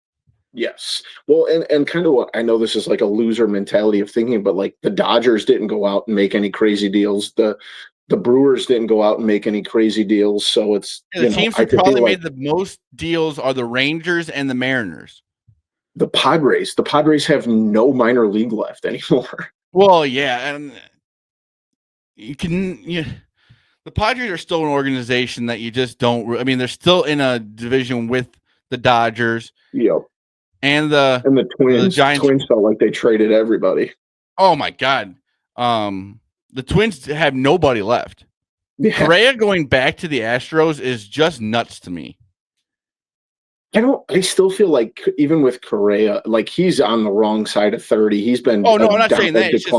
Speaker 1: Yes. Well, and kind of what I know, this is like a loser mentality of thinking, but like the Dodgers didn't go out and make any crazy deals. The Brewers didn't go out and make any crazy deals. So it's
Speaker 3: the teams who probably made the most deals are the Rangers and the Mariners.
Speaker 1: The Padres have no minor league left anymore.
Speaker 3: Well, yeah, and the Padres are still an organization that you just don't. I mean, they're still in a division with the Dodgers.
Speaker 1: Yep.
Speaker 3: And the
Speaker 1: Twins.
Speaker 3: The Giants.
Speaker 1: Twins felt like they traded everybody.
Speaker 3: Oh my God. The Twins have nobody left. Yeah. Correa going back to the Astros is just nuts to me.
Speaker 1: I still feel like even with Correa, like he's on the wrong side of 30. He's been
Speaker 3: I'm not saying that. It's just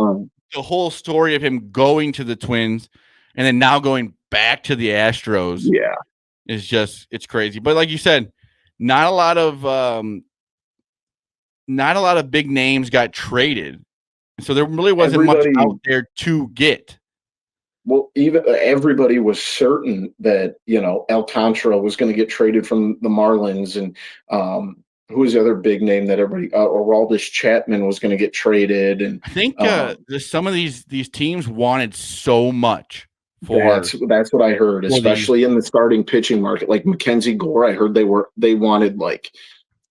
Speaker 3: the whole story of him going to the Twins and then now going back to the Astros.
Speaker 1: Yeah.
Speaker 3: It's crazy. But like you said, not a lot of big names got traded. So there really wasn't much out there to get.
Speaker 1: Well, even everybody was certain that, Alcantara was going to get traded from the Marlins, and who was the other big name that everybody, Aroldis Chapman was going to get traded. And
Speaker 3: I think some of these teams wanted so much for.
Speaker 1: That's what I heard, especially in the starting pitching market. Like Mackenzie Gore, I heard they wanted like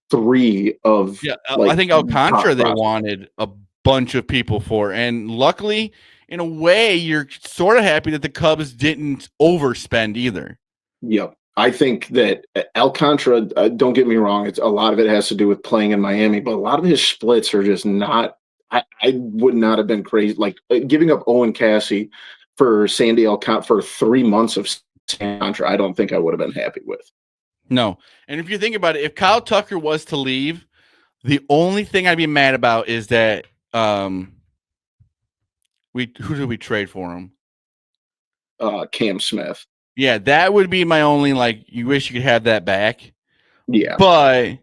Speaker 1: 3 of.
Speaker 3: Yeah, I think Alcantara they wanted a bunch of people for, and luckily, in a way, you're sort of happy that the Cubs didn't overspend either.
Speaker 1: Yep. I think that Alcantara, don't get me wrong, a lot of it has to do with playing in Miami, but a lot of his splits are just not, I would not have been crazy. Like giving up Owen Cassey for Sandy Alcantara for 3 months of Contra, I don't think I would have been happy with.
Speaker 3: No. And if you think about it, if Kyle Tucker was to leave, the only thing I'd be mad about is that who did we trade for him?
Speaker 1: Cam Smith.
Speaker 3: Yeah, that would be my only, like, you wish you could have that back.
Speaker 1: Yeah.
Speaker 3: But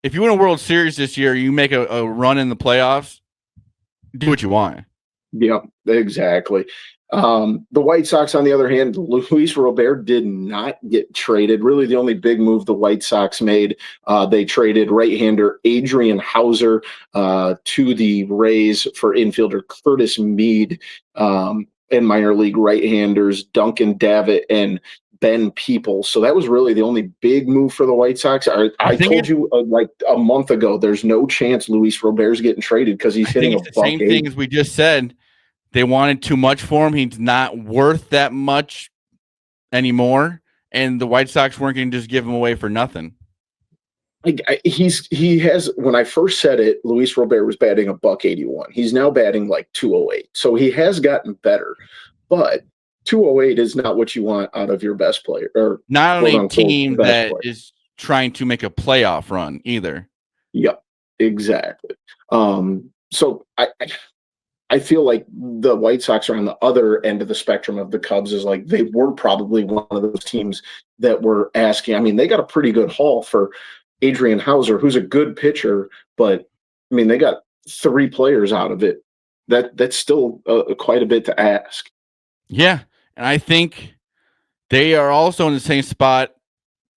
Speaker 3: if you win a World Series this year, you make a run in the playoffs, do what you want.
Speaker 1: Yep, exactly. The White Sox, on the other hand, Luis Robert did not get traded. Really, the only big move the White Sox made, they traded right-hander Adrian Hauser to the Rays for infielder Curtis Mead, and minor league right-handers Duncan Davitt and Ben People. So that was really the only big move for the White Sox. I told you like a month ago, there's no chance Luis Robert's getting traded because he's hitting a
Speaker 3: the same thing as we just said. They wanted too much for him. He's not worth that much anymore, and the White Sox weren't going to just give him away for nothing.
Speaker 1: He has. When I first said it, Luis Robert was batting $181. He's now batting like 208. So he has gotten better, but 208 is not what you want out of your best player, or
Speaker 3: not on a team that is trying to make a playoff run either.
Speaker 1: Yep, exactly. So I feel like the White Sox are on the other end of the spectrum of the Cubs. Is like they were probably one of those teams that were asking. I mean, they got a pretty good haul for Adrian Hauser, who's a good pitcher, but I mean, they got 3 players out of it. That's still quite a bit to ask.
Speaker 3: Yeah, and I think they are also in the same spot.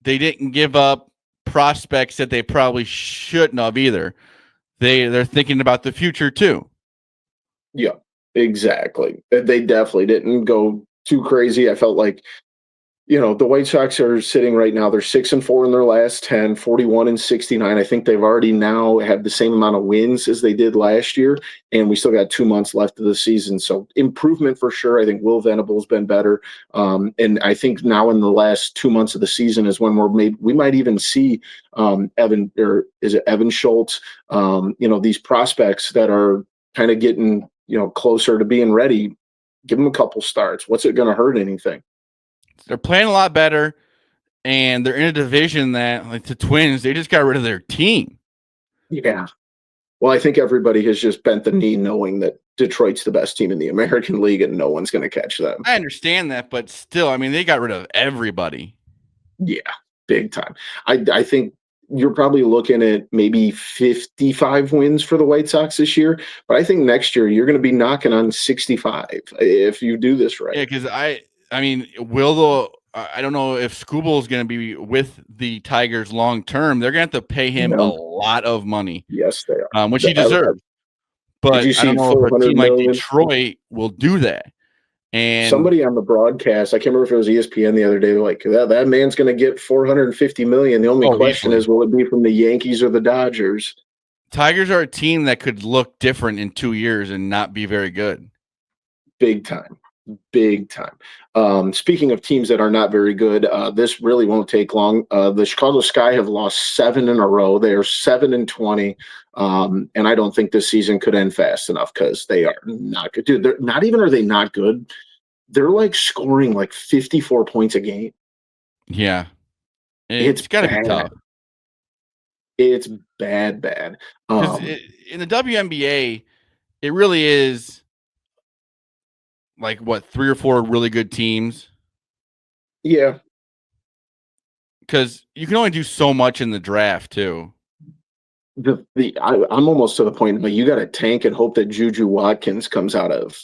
Speaker 3: They didn't give up prospects that they probably shouldn't have either. They're thinking about the future too.
Speaker 1: Yeah, exactly. They definitely didn't go too crazy. I felt like, the White Sox are sitting right now. They're 6-4 in their last 10, 41-69. I think they've already now have the same amount of wins as they did last year, and we still got 2 months left of the season. So improvement for sure. I think Will Venable's been better, and I think now in the last 2 months of the season is when we might even see Evan, or is it Evan Schultz? These prospects that are kind of getting closer to being ready. Give them a couple starts. What's it going to hurt anything?
Speaker 3: They're playing a lot better, and they're in a division that, like the Twins, they just got rid of their team.
Speaker 1: Yeah. Well, I think everybody has just bent the knee knowing that Detroit's the best team in the American League and no one's going to catch them.
Speaker 3: I understand that, but still, I mean, they got rid of everybody.
Speaker 1: Yeah, big time. I think you're probably looking at maybe 55 wins for the White Sox this year, but I think next year you're going to be knocking on 65 if you do this right.
Speaker 3: Yeah, because I mean, I don't know if Skubal is going to be with the Tigers long term. They're going to have to pay him a lot of money.
Speaker 1: Yes, they are.
Speaker 3: Which he deserves. But I don't know if a team like Detroit will do that. And
Speaker 1: somebody on the broadcast, I can't remember if it was ESPN the other day, they're like, that man's going to get $450 million. The only question is, will it be from the Yankees or the Dodgers?
Speaker 3: Tigers are a team that could look different in 2 years and not be very good.
Speaker 1: Big time. Big time. Speaking of teams that are not very good, this really won't take long. The Chicago Sky have lost 7 in a row. They are 7-20. And I don't think this season could end fast enough because they are not good. Dude, they're not even, are they not good? They're like scoring like 54 points a game.
Speaker 3: Yeah. It's got to be tough.
Speaker 1: It's bad.
Speaker 3: In the WNBA, it really is like what, 3 or 4 really good teams.
Speaker 1: Yeah.
Speaker 3: Because you can only do so much in the draft too.
Speaker 1: I'm almost to the point, but you got to tank and hope that Juju Watkins comes out of.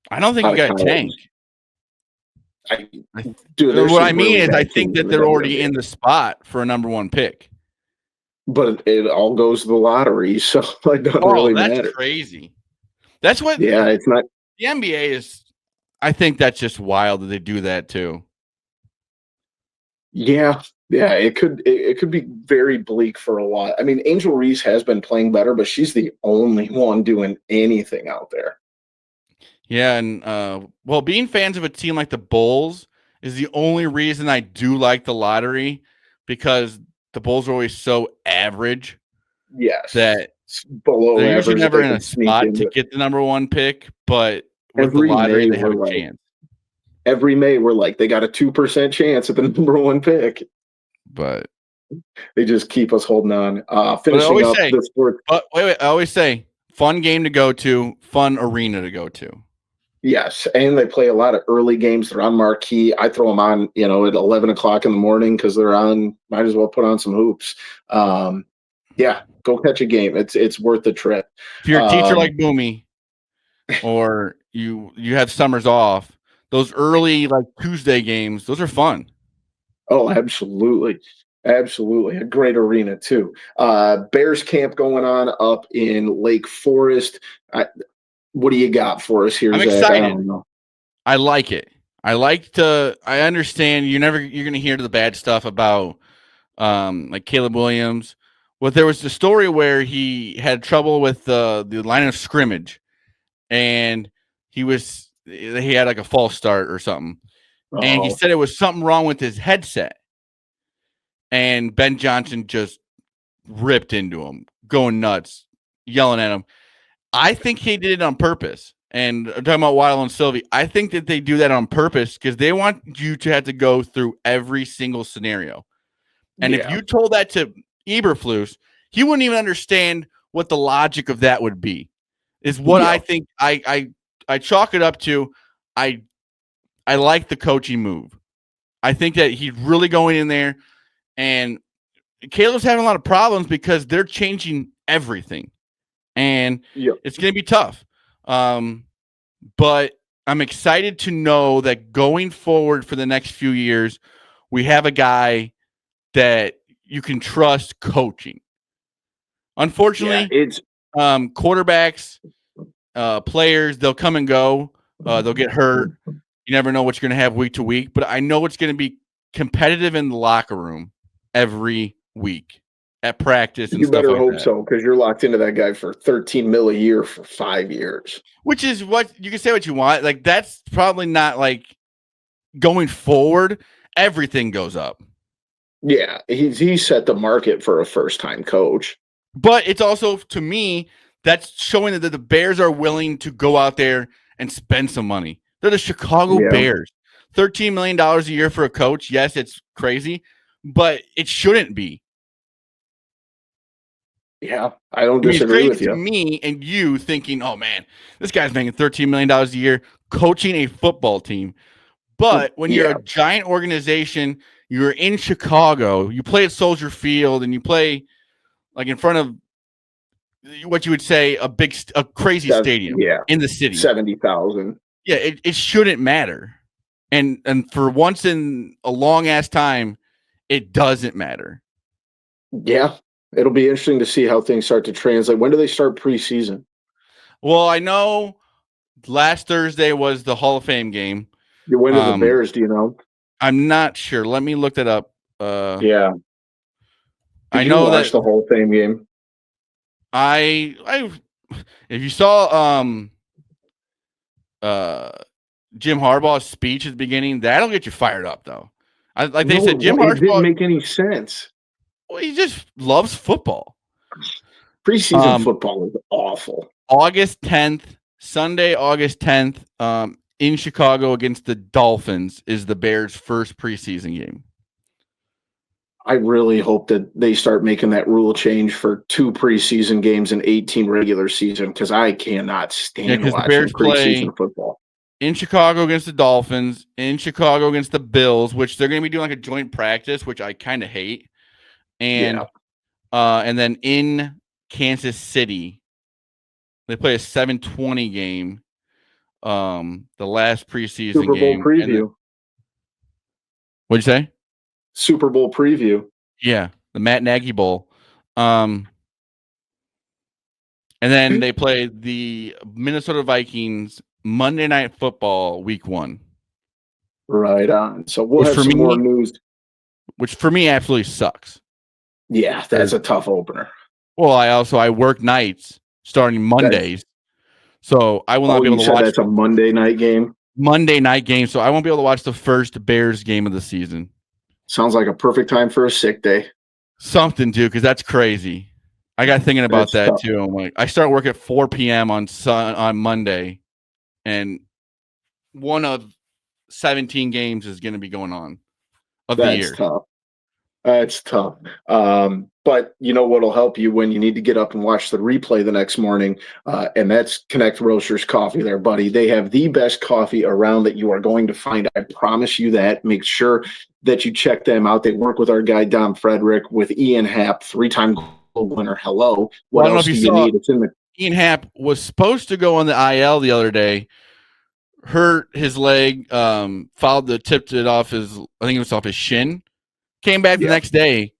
Speaker 3: I don't think you got to tank.
Speaker 1: What
Speaker 3: I mean is, I think that they're already in the spot for a number 1 pick.
Speaker 1: But it all goes to the lottery, so it doesn't really matter.
Speaker 3: That's crazy. That's what.
Speaker 1: Yeah, it's not.
Speaker 3: The NBA is. I think that's just wild that they do that too.
Speaker 1: Yeah, it could be very bleak for a while. I mean, Angel Reese has been playing better, but she's the only one doing anything out there.
Speaker 3: Yeah, and being fans of a team like the Bulls is the only reason I do like the lottery, because the Bulls are always so average.
Speaker 1: Yes,
Speaker 3: that
Speaker 1: below
Speaker 3: they're
Speaker 1: average,
Speaker 3: usually never in a spot to get the number 1 pick, but with the lottery they have a chance.
Speaker 1: Every May, we're like, they got a 2% chance at the number one pick.
Speaker 3: But
Speaker 1: They just keep us holding on.
Speaker 3: I
Speaker 1: Finishing
Speaker 3: always
Speaker 1: up
Speaker 3: say,
Speaker 1: the sport.
Speaker 3: wait, I always say, fun game to go to, fun arena to go to.
Speaker 1: Yes, and they play a lot of early games. They're on marquee. I throw them on, at 11 o'clock in the morning because they're on. Might as well put on some hoops. Yeah, go catch a game. It's worth the trip.
Speaker 3: If you're a teacher
Speaker 1: Um,
Speaker 3: like Boomy, or you have summers off, those early like Tuesday games, those are fun.
Speaker 1: Oh, absolutely. Absolutely. A great arena, too. Bears camp going on up in Lake Forest. What do you got for us here,
Speaker 3: I'm
Speaker 1: Zach? I
Speaker 3: excited.
Speaker 1: don't know.
Speaker 3: I like it. I understand you're going to hear the bad stuff about like Caleb Williams. But there was the story where he had trouble with the line of scrimmage, and he had like a false start or something. And he
Speaker 1: Oh,
Speaker 3: said it was something wrong with his headset. And Ben Johnson just ripped into him, going nuts, yelling at him. I think he did it on purpose. And I'm talking about Waddle and Sylvie. I think that they do that on purpose because they want you to have to go through every single scenario. And if
Speaker 1: yeah.
Speaker 3: you told that to Eberflus, he wouldn't even understand what the logic of that would be. Is what
Speaker 1: Yeah.
Speaker 3: I think. I chalk it up to. I like the coaching move. I think that he's really going in there, and Caleb's having a lot of problems because they're changing everything, and
Speaker 1: Yeah.
Speaker 3: it's going to be tough. But I'm excited to know that going forward for the next few years, we have a guy that you can trust coaching.
Speaker 1: Yeah.
Speaker 3: Unfortunately, quarterbacks, players, they'll come and go. They'll get hurt. You never know what you're going to have week to week, but I know it's going to be competitive in the locker room every week at practice and
Speaker 1: You
Speaker 3: stuff
Speaker 1: better
Speaker 3: like
Speaker 1: hope
Speaker 3: that.
Speaker 1: so because you're locked into that guy for 13 mil a year for 5 years.
Speaker 3: Which is what you can say what you want. Like that's probably not like going forward. Everything goes up.
Speaker 1: Yeah, he set the market for a first-time coach.
Speaker 3: But it's also, to me, that's showing that the Bears are willing to go out there and spend some money. They're the Chicago
Speaker 1: Yeah.
Speaker 3: Bears. $13 million a year for a coach. Yes, it's crazy, but it shouldn't be.
Speaker 1: Yeah, I don't
Speaker 3: I mean, it's
Speaker 1: disagree
Speaker 3: crazy
Speaker 1: with
Speaker 3: to
Speaker 1: you.
Speaker 3: me and you thinking, oh, man, this guy's making $13 million a year coaching a football team. But when you're
Speaker 1: Yeah,
Speaker 3: a giant organization, you're in Chicago, you play at Soldier Field, and you play like in front of what you would say a crazy stadium
Speaker 1: yeah,
Speaker 3: in the city.
Speaker 1: 70,000.
Speaker 3: Yeah, it shouldn't matter. And for once in a long ass time, it doesn't matter.
Speaker 1: Yeah, it'll be interesting to see how things start to translate. When do they start preseason?
Speaker 3: Well, I know last Thursday was the Hall of Fame game.
Speaker 1: When do the Bears, do you know?
Speaker 3: I'm not sure. Let me look that up.
Speaker 1: Yeah.
Speaker 3: I
Speaker 1: Did you
Speaker 3: know that
Speaker 1: watch the Hall of Fame game?
Speaker 3: I if you saw Jim Harbaugh's speech at the beginning, that'll get you fired up though. They said Jim
Speaker 1: It didn't
Speaker 3: Harbaugh,
Speaker 1: make any sense.
Speaker 3: well, he just loves football.
Speaker 1: Preseason football is awful.
Speaker 3: August 10th, Sunday, August 10th, in Chicago against the Dolphins is the Bears' first preseason game.
Speaker 1: I really hope that they start making that rule change for 2 preseason games and 18 regular season because I cannot stand
Speaker 3: Because the
Speaker 1: watching
Speaker 3: Bears play
Speaker 1: preseason football.
Speaker 3: in Chicago against the Dolphins, in Chicago against the Bills, which they're going to be doing like a joint practice, which I kind of hate, and then in Kansas City, they play a 7:20 game, the last preseason
Speaker 1: Super Bowl
Speaker 3: game.
Speaker 1: preview.
Speaker 3: What'd you say?
Speaker 1: Super Bowl preview.
Speaker 3: Yeah, the Matt Nagy Bowl. And then they play the Minnesota Vikings Monday Night Football Week 1.
Speaker 1: Right on. So we'll have some more news.
Speaker 3: Which for me absolutely sucks.
Speaker 1: Yeah, that's a tough opener.
Speaker 3: Well, I work nights starting Mondays, so I will not be able to watch.
Speaker 1: That's a Monday night game.
Speaker 3: Monday night game, so I won't be able to watch the first Bears game of the season.
Speaker 1: Sounds like a perfect time for a sick day.
Speaker 3: Something, dude, because that's crazy. I got thinking about that tough. Too. I'm like, I start work at 4 p.m. on Monday, and one of 17 games is going to be going on of the
Speaker 1: That's
Speaker 3: year.
Speaker 1: tough. That's tough. But you know what'll help you when you need to get up and watch the replay the next morning, and that's Connect Roasters Coffee there, buddy. They have the best coffee around that you are going to find. I promise you that. Make sure that you check them out. They work with our guy, Dom Frederick, with Ian Happ, 3-time gold winner. Hello. What
Speaker 3: Well, I don't know
Speaker 1: else
Speaker 3: if
Speaker 1: do
Speaker 3: you
Speaker 1: you
Speaker 3: saw,
Speaker 1: need? It's in the
Speaker 3: Ian Happ was supposed to go on the IL the other day, hurt his leg, tipped it off I think it was off his shin, came back the next day.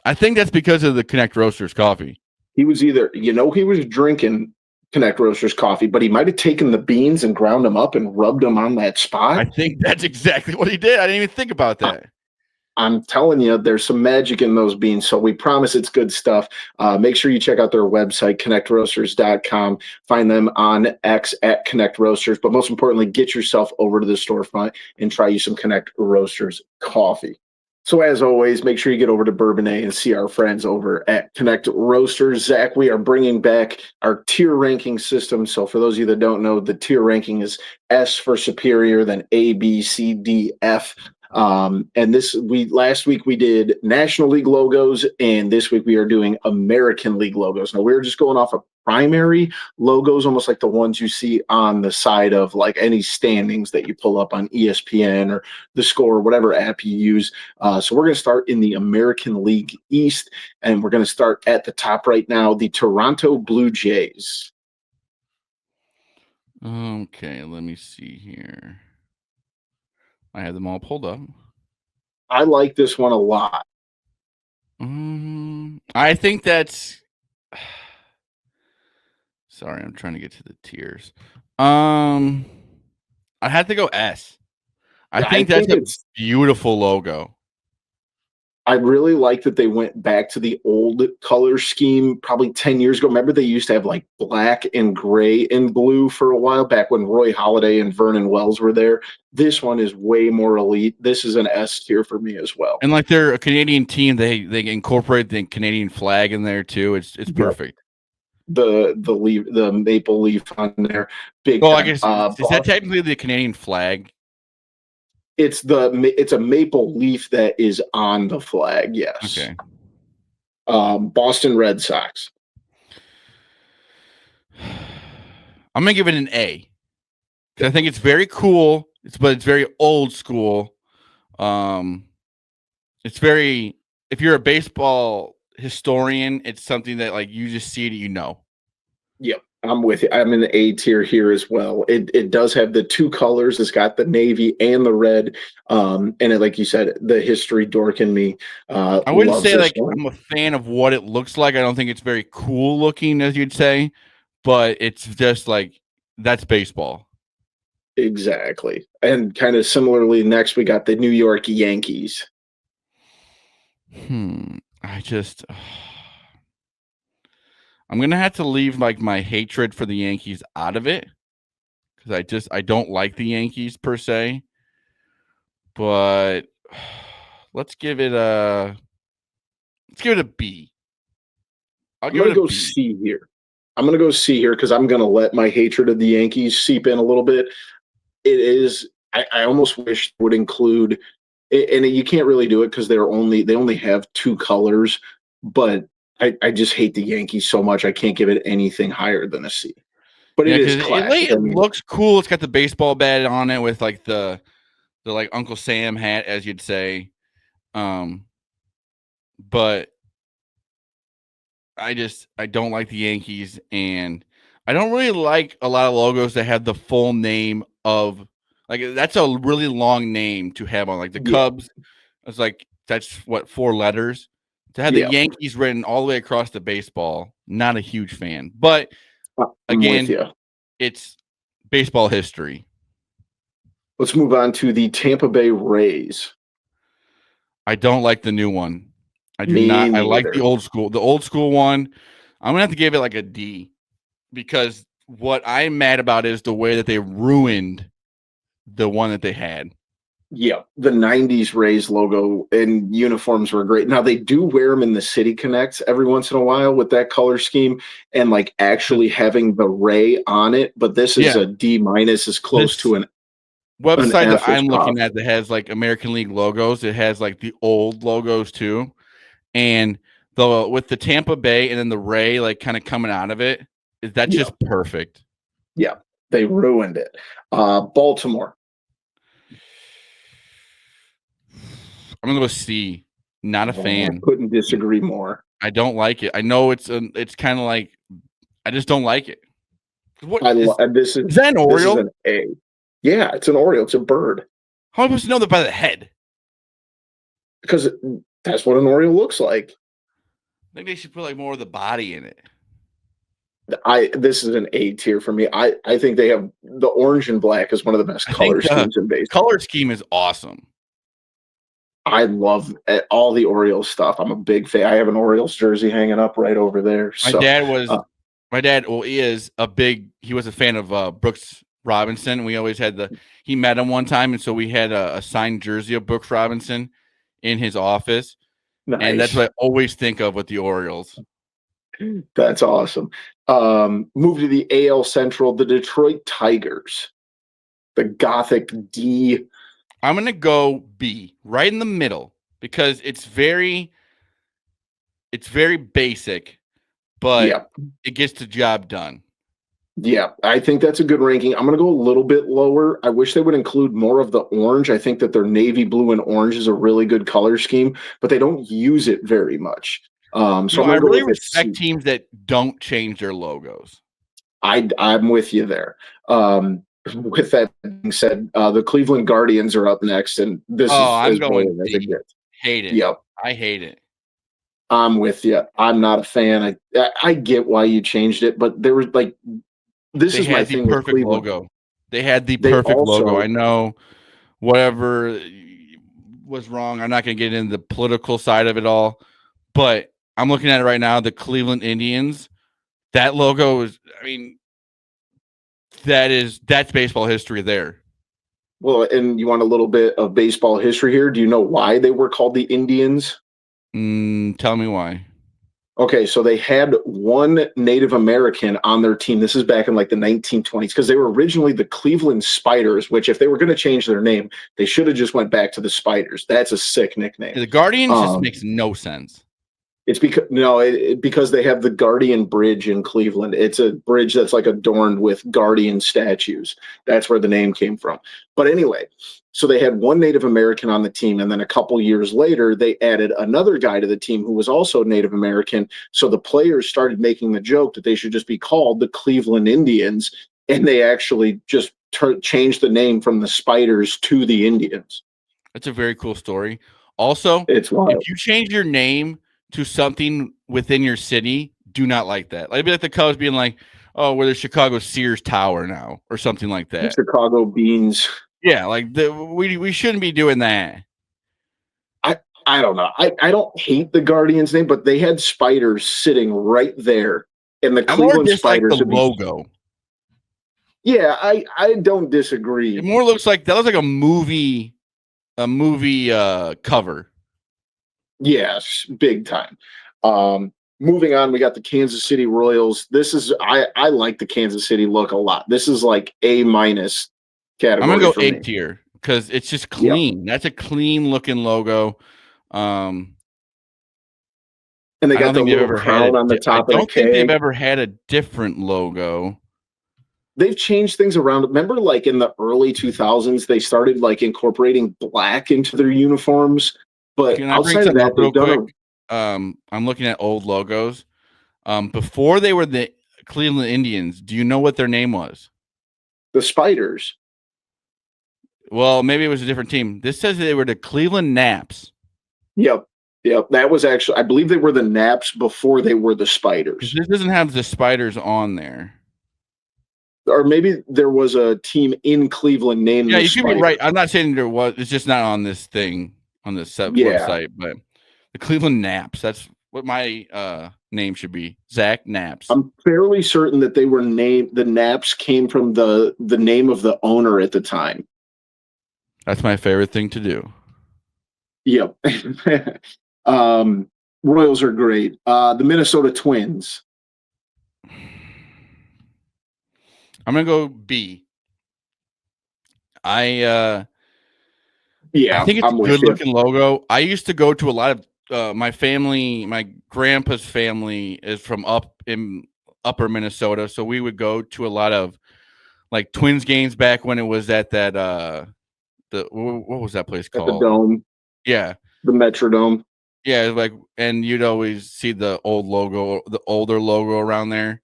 Speaker 3: I think that's because of the Connect Roasters coffee.
Speaker 1: He was either, he was drinking Connect Roasters coffee, but he might have taken the beans and ground them up and rubbed them on that spot.
Speaker 3: I think that's exactly what he did. I didn't even think about that.
Speaker 1: I'm telling you, there's some magic in those beans. So we promise it's good stuff. Make sure you check out their website, connectroasters.com. Find them on X at Connect Roasters. But most importantly, get yourself over to the storefront and try you some Connect Roasters coffee. So as always, make sure you get over to Bourbonnais and see our friends over at Connect Roasters. Zach, we are bringing back our tier ranking system. So for those of you that don't know, the tier ranking is S for superior, then A, B, C, D, F. And last week we did National League logos, and this week we are doing American League logos. Now we're just going off of primary logos, almost like the ones you see on the side of like any standings that you pull up on ESPN or the Score or whatever app you use. So we're going to start in the American League East, and we're going to start at the top right now, the Toronto Blue Jays.
Speaker 3: Okay, let me see here. I have them all pulled up.
Speaker 1: I like this one a lot.
Speaker 3: I think that's. Sorry, I'm trying to get to the tiers. I had to go S. I think that's a beautiful logo.
Speaker 1: I really like that they went back to the old color scheme probably 10 years ago. Remember they used to have like black and gray and blue for a while back when Roy Halladay and Vernon Wells were there. This one is way more elite. This is an S tier for me as well.
Speaker 3: And like they're a Canadian team, they incorporate the Canadian flag in there too. It's perfect.
Speaker 1: The maple leaf on there. Big.
Speaker 3: Oh, I guess is that technically the Canadian flag?
Speaker 1: It's a maple leaf that is on the flag. Yes.
Speaker 3: Okay.
Speaker 1: Boston Red Sox.
Speaker 3: I'm gonna give it an A because I think it's very cool. But it's very old school. It's very. If you're a baseball historian, it's something that like you just see it, you know.
Speaker 1: Yep. I'm with you. I'm in the A tier here as well. It does have the two colors. It's got the navy and the red. And like you said, the history dork in me.
Speaker 3: I wouldn't say like I'm a fan of what it looks like. I don't think it's very cool looking, as you'd say, but it's just like that's baseball.
Speaker 1: Exactly. And kind of similarly, next we got the New York Yankees.
Speaker 3: I'm gonna have to leave like my hatred for the Yankees out of it because I don't like the Yankees per se. But let's give it a B.
Speaker 1: I'm gonna go C here. I'm gonna go C here because I'm gonna let my hatred of the Yankees seep in a little bit. It is. I almost wish it would include, and you can't really do it because they only have two colors, but. I just hate the Yankees so much. I can't give it anything higher than a C. But it is classic.
Speaker 3: It looks cool. It's got the baseball bat on it with like the like Uncle Sam hat, as you'd say. But I don't like the Yankees, and I don't really like a lot of logos that have the full name of like that's a really long name to have on like the Cubs. It's like that's what 4 letters. To have the Yankees written all the way across the baseball, not a huge fan. But again, it's baseball history.
Speaker 1: Let's move on to the Tampa Bay Rays.
Speaker 3: I don't like the new one. I do not. I like the old school. The old school one, I'm going to have to give it like a D because what I'm mad about is the way that they ruined the one that they had.
Speaker 1: Yeah, the 90s Rays logo and uniforms were great. Now, they do wear them in the City Connects every once in a while with that color scheme and like actually having the Ray on it. But this is a D- as close to an An
Speaker 3: website that
Speaker 1: F is
Speaker 3: I'm looking
Speaker 1: tough.
Speaker 3: at that has like American League logos. It has like the old logos too, and the with the Tampa Bay and then the Ray like kind of coming out of it. That's
Speaker 1: Yeah,
Speaker 3: just perfect.
Speaker 1: yeah, they ruined it. Baltimore.
Speaker 3: I'm gonna go C. Not a
Speaker 1: I
Speaker 3: fan.
Speaker 1: couldn't disagree more.
Speaker 3: I don't like it. I know it's kind of like I just don't like it. What
Speaker 1: This
Speaker 3: is that? An
Speaker 1: is
Speaker 3: Oriole?
Speaker 1: an A. Yeah, it's an Oriole. It's a bird
Speaker 3: How am I supposed to know that by the head?
Speaker 1: because that's what an Oriole looks like.
Speaker 3: I think they should put like more of the body in it.
Speaker 1: This is an A tier for me. I think they have the orange and black is one of the best
Speaker 3: I think
Speaker 1: color
Speaker 3: the
Speaker 1: schemes in baseball.
Speaker 3: color scheme is awesome.
Speaker 1: I love all the Orioles stuff. I'm a big fan. I have an Orioles jersey hanging up right over there.
Speaker 3: My
Speaker 1: So
Speaker 3: dad was
Speaker 1: uh,
Speaker 3: he was a fan of Brooks Robinson. We always had he met him one time, and so we had a signed jersey of Brooks Robinson in his office, and that's
Speaker 1: nice.
Speaker 3: what I always think of with the Orioles.
Speaker 1: That's awesome. Move to the AL Central, the Detroit Tigers, the Gothic D.
Speaker 3: I'm gonna go B, right in the middle, because it's very basic, but
Speaker 1: Yeah,
Speaker 3: it gets the job done.
Speaker 1: yeah. I think that's a good ranking. I'm going to go a little bit lower. I wish they would include more of the orange. I think that their navy blue and orange is a really good color scheme, but they don't use it very much. So I'm
Speaker 3: I
Speaker 1: going to go
Speaker 3: really
Speaker 1: with it.
Speaker 3: respect teams that don't change their logos.
Speaker 1: I'm with you there. With that being said, the Cleveland Guardians are up next, and this
Speaker 3: Oh,
Speaker 1: is
Speaker 3: I'm
Speaker 1: as
Speaker 3: going
Speaker 1: boring as it
Speaker 3: D.
Speaker 1: gets.
Speaker 3: Hate it.
Speaker 1: Yep,
Speaker 3: I hate it.
Speaker 1: I'm with you. I'm not a fan. I get why you changed it, but there was like this
Speaker 3: They
Speaker 1: is my
Speaker 3: had the
Speaker 1: thing with
Speaker 3: perfect
Speaker 1: Cleveland.
Speaker 3: logo. They had the
Speaker 1: They
Speaker 3: perfect logo.
Speaker 1: also
Speaker 3: I know whatever was wrong. I'm not going to get into the political side of it all, but I'm looking at it right now. The Cleveland Indians, that logo is, I mean, that's baseball history there.
Speaker 1: well, and you want a little bit of baseball history here. Do you know why they were called the Indians?
Speaker 3: Tell me why.
Speaker 1: Okay, so they had one Native American on their team. This is back in like the 1920s because they were originally the Cleveland Spiders, which if they were going to change their name, they should have just went back to the Spiders. That's a sick nickname.
Speaker 3: The Guardians just
Speaker 1: Um,
Speaker 3: makes no sense.
Speaker 1: It's because no, because they have the Guardian Bridge in Cleveland. It's a bridge that's like adorned with Guardian statues. That's where the name came from. But anyway, so they had one Native American on the team, and then a couple years later, they added another guy to the team who was also Native American. So the players started making the joke that they should just be called the Cleveland Indians, and they actually just changed the name from the Spiders to the Indians.
Speaker 3: That's a very cool story. Also,
Speaker 1: It's wild.
Speaker 3: if you change your name to something within your city, do not like that. Like, it'd be like the Cubs being like, "Oh, we're the Chicago Sears Tower now," or something like that.
Speaker 1: Chicago Beans.
Speaker 3: Yeah, like we shouldn't be doing that.
Speaker 1: I don't know. I don't hate the Guardians name, but they had spiders sitting right there, and the
Speaker 3: I more
Speaker 1: Cleveland
Speaker 3: dislike the
Speaker 1: Spiders would be.
Speaker 3: logo.
Speaker 1: Yeah, I don't disagree.
Speaker 3: It more looks like that looks like a movie cover.
Speaker 1: Yes, big time. Moving on, we got the Kansas City Royals. This is I like the Kansas City look a lot. This is like A minus
Speaker 3: I'm
Speaker 1: category
Speaker 3: gonna go
Speaker 1: for
Speaker 3: A
Speaker 1: me.
Speaker 3: tier because it's just
Speaker 1: Yeah.
Speaker 3: clean. That's a clean looking logo.
Speaker 1: And they
Speaker 3: I don't
Speaker 1: got the
Speaker 3: think they've
Speaker 1: little
Speaker 3: ever had
Speaker 1: crown on the
Speaker 3: I
Speaker 1: top of the
Speaker 3: don't think they've
Speaker 1: K.
Speaker 3: ever had a different logo.
Speaker 1: They've changed things around. Remember, like in the early 2000s, they started like incorporating black into their uniforms. But
Speaker 3: Can I bring
Speaker 1: outside of
Speaker 3: something
Speaker 1: that,
Speaker 3: up real
Speaker 1: they've done
Speaker 3: quick? I'm looking at old logos. Before they were the Cleveland Indians, do you know what their name was?
Speaker 1: the Spiders.
Speaker 3: Well, maybe it was a different team. This says they were the Cleveland Naps.
Speaker 1: Yep. Yep. That was actually, I believe they were the Naps before they were the Spiders.
Speaker 3: This doesn't have the Spiders on there.
Speaker 1: Or maybe there was a team in Cleveland named
Speaker 3: Yeah,
Speaker 1: the
Speaker 3: you could be
Speaker 1: Spiders.
Speaker 3: right. I'm not saying there was. It's just not on this thing on this website. But the Cleveland Naps. That's what my name should be. Zach Naps.
Speaker 1: I'm fairly certain that they were named, the Naps came from the name of the owner at the time.
Speaker 3: That's my favorite thing to do.
Speaker 1: Yep. Royals are great. The Minnesota Twins.
Speaker 3: I'm gonna go B. I
Speaker 1: Yeah,
Speaker 3: think it's a
Speaker 1: I'm with
Speaker 3: good
Speaker 1: you.
Speaker 3: looking logo. I used to go to a lot of my family. My grandpa's family is from up in upper Minnesota, so we would go to a lot of like Twins games back when it was at that what was that place
Speaker 1: At the
Speaker 3: called?
Speaker 1: Dome,
Speaker 3: Yeah.
Speaker 1: the Metrodome.
Speaker 3: Yeah, like, and you'd always see the old logo, the older logo around there.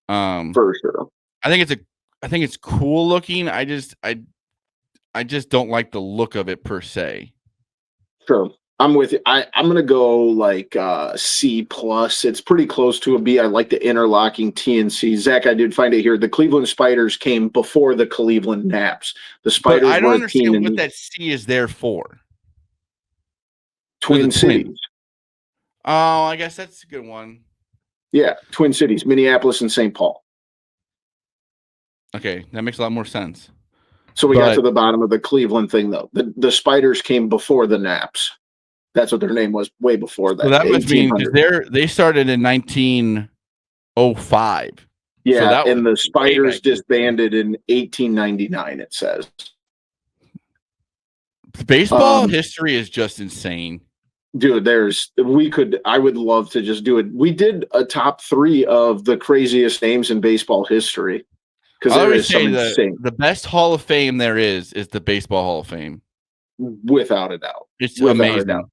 Speaker 1: For sure.
Speaker 3: I think it's cool looking. I just don't like the look of it per se.
Speaker 1: Sure. I'm with you. I'm gonna go like C plus. It's pretty close to a B. I like the interlocking T and C. Zach, I did find it here. The Cleveland Spiders came before the Cleveland Naps. The
Speaker 3: But I
Speaker 1: Spiders
Speaker 3: don't
Speaker 1: were a team
Speaker 3: understand
Speaker 1: in
Speaker 3: what
Speaker 1: the
Speaker 3: that C is there for. For the
Speaker 1: Twin
Speaker 3: Twins.
Speaker 1: Cities.
Speaker 3: Oh, I guess that's a good one.
Speaker 1: Yeah, Twin Cities, Minneapolis and St. Paul.
Speaker 3: Okay, that makes a lot more sense.
Speaker 1: So we got to
Speaker 3: But
Speaker 1: the bottom of the Cleveland thing, though. The Spiders came before the Naps. That's what their name was way before
Speaker 3: so
Speaker 1: that,
Speaker 3: that must mean because
Speaker 1: 1800.
Speaker 3: they started in 1905. So
Speaker 1: Yeah,
Speaker 3: that was
Speaker 1: and the
Speaker 3: way
Speaker 1: Spiders
Speaker 3: back in the day.
Speaker 1: disbanded in 1899, it says.
Speaker 3: Baseball
Speaker 1: Um,
Speaker 3: history is just insane.
Speaker 1: Dude, I would love to just do it. We did a top 3 of the craziest names in baseball history because
Speaker 3: I
Speaker 1: there
Speaker 3: always
Speaker 1: is some
Speaker 3: say
Speaker 1: insane,
Speaker 3: the best Hall of Fame there is the Baseball Hall of Fame.
Speaker 1: without a doubt.
Speaker 3: It's
Speaker 1: Without a doubt.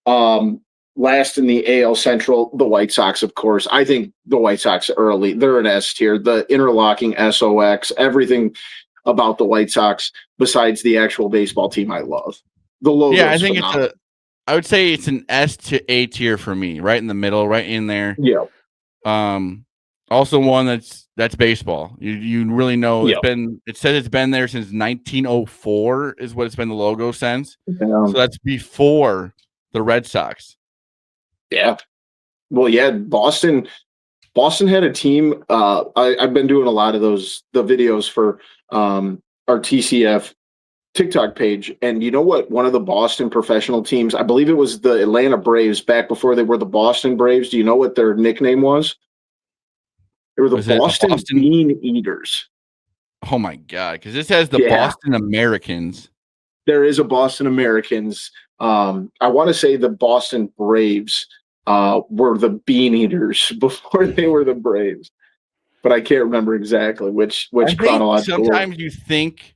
Speaker 3: amazing.
Speaker 1: Um, Last in the AL Central, the White Sox, of course. I think the White Sox early, they're an S tier. The interlocking SOX, everything about the White Sox, besides the actual baseball team, I love. The
Speaker 3: Yeah, I
Speaker 1: logo's
Speaker 3: think
Speaker 1: phenomenal.
Speaker 3: I would say it's an S to A tier for me, right in the middle, right in there.
Speaker 1: Yeah,
Speaker 3: Also one that's baseball. You really know
Speaker 1: yeah,
Speaker 3: it says it's been there since 1904 is what it's been the logo since.
Speaker 1: yeah,
Speaker 3: So that's before the Red Sox.
Speaker 1: yeah. Well, yeah, Boston had a team. I've been doing a lot of the videos for our TCF TikTok page. And you know what? One of the Boston professional teams, I believe it was the Atlanta Braves back before they were the Boston Braves. Do you know what their nickname was? They were the
Speaker 3: Was it the
Speaker 1: Boston
Speaker 3: Boston?
Speaker 1: Bean Eaters.
Speaker 3: Oh my god, because this has the
Speaker 1: Yeah,
Speaker 3: Boston Americans.
Speaker 1: there is a Boston Americans. I want to say the Boston Braves were the Bean Eaters before they were the Braves, but I can't remember exactly
Speaker 3: I
Speaker 1: which
Speaker 3: think
Speaker 1: chronological order.
Speaker 3: sometimes you think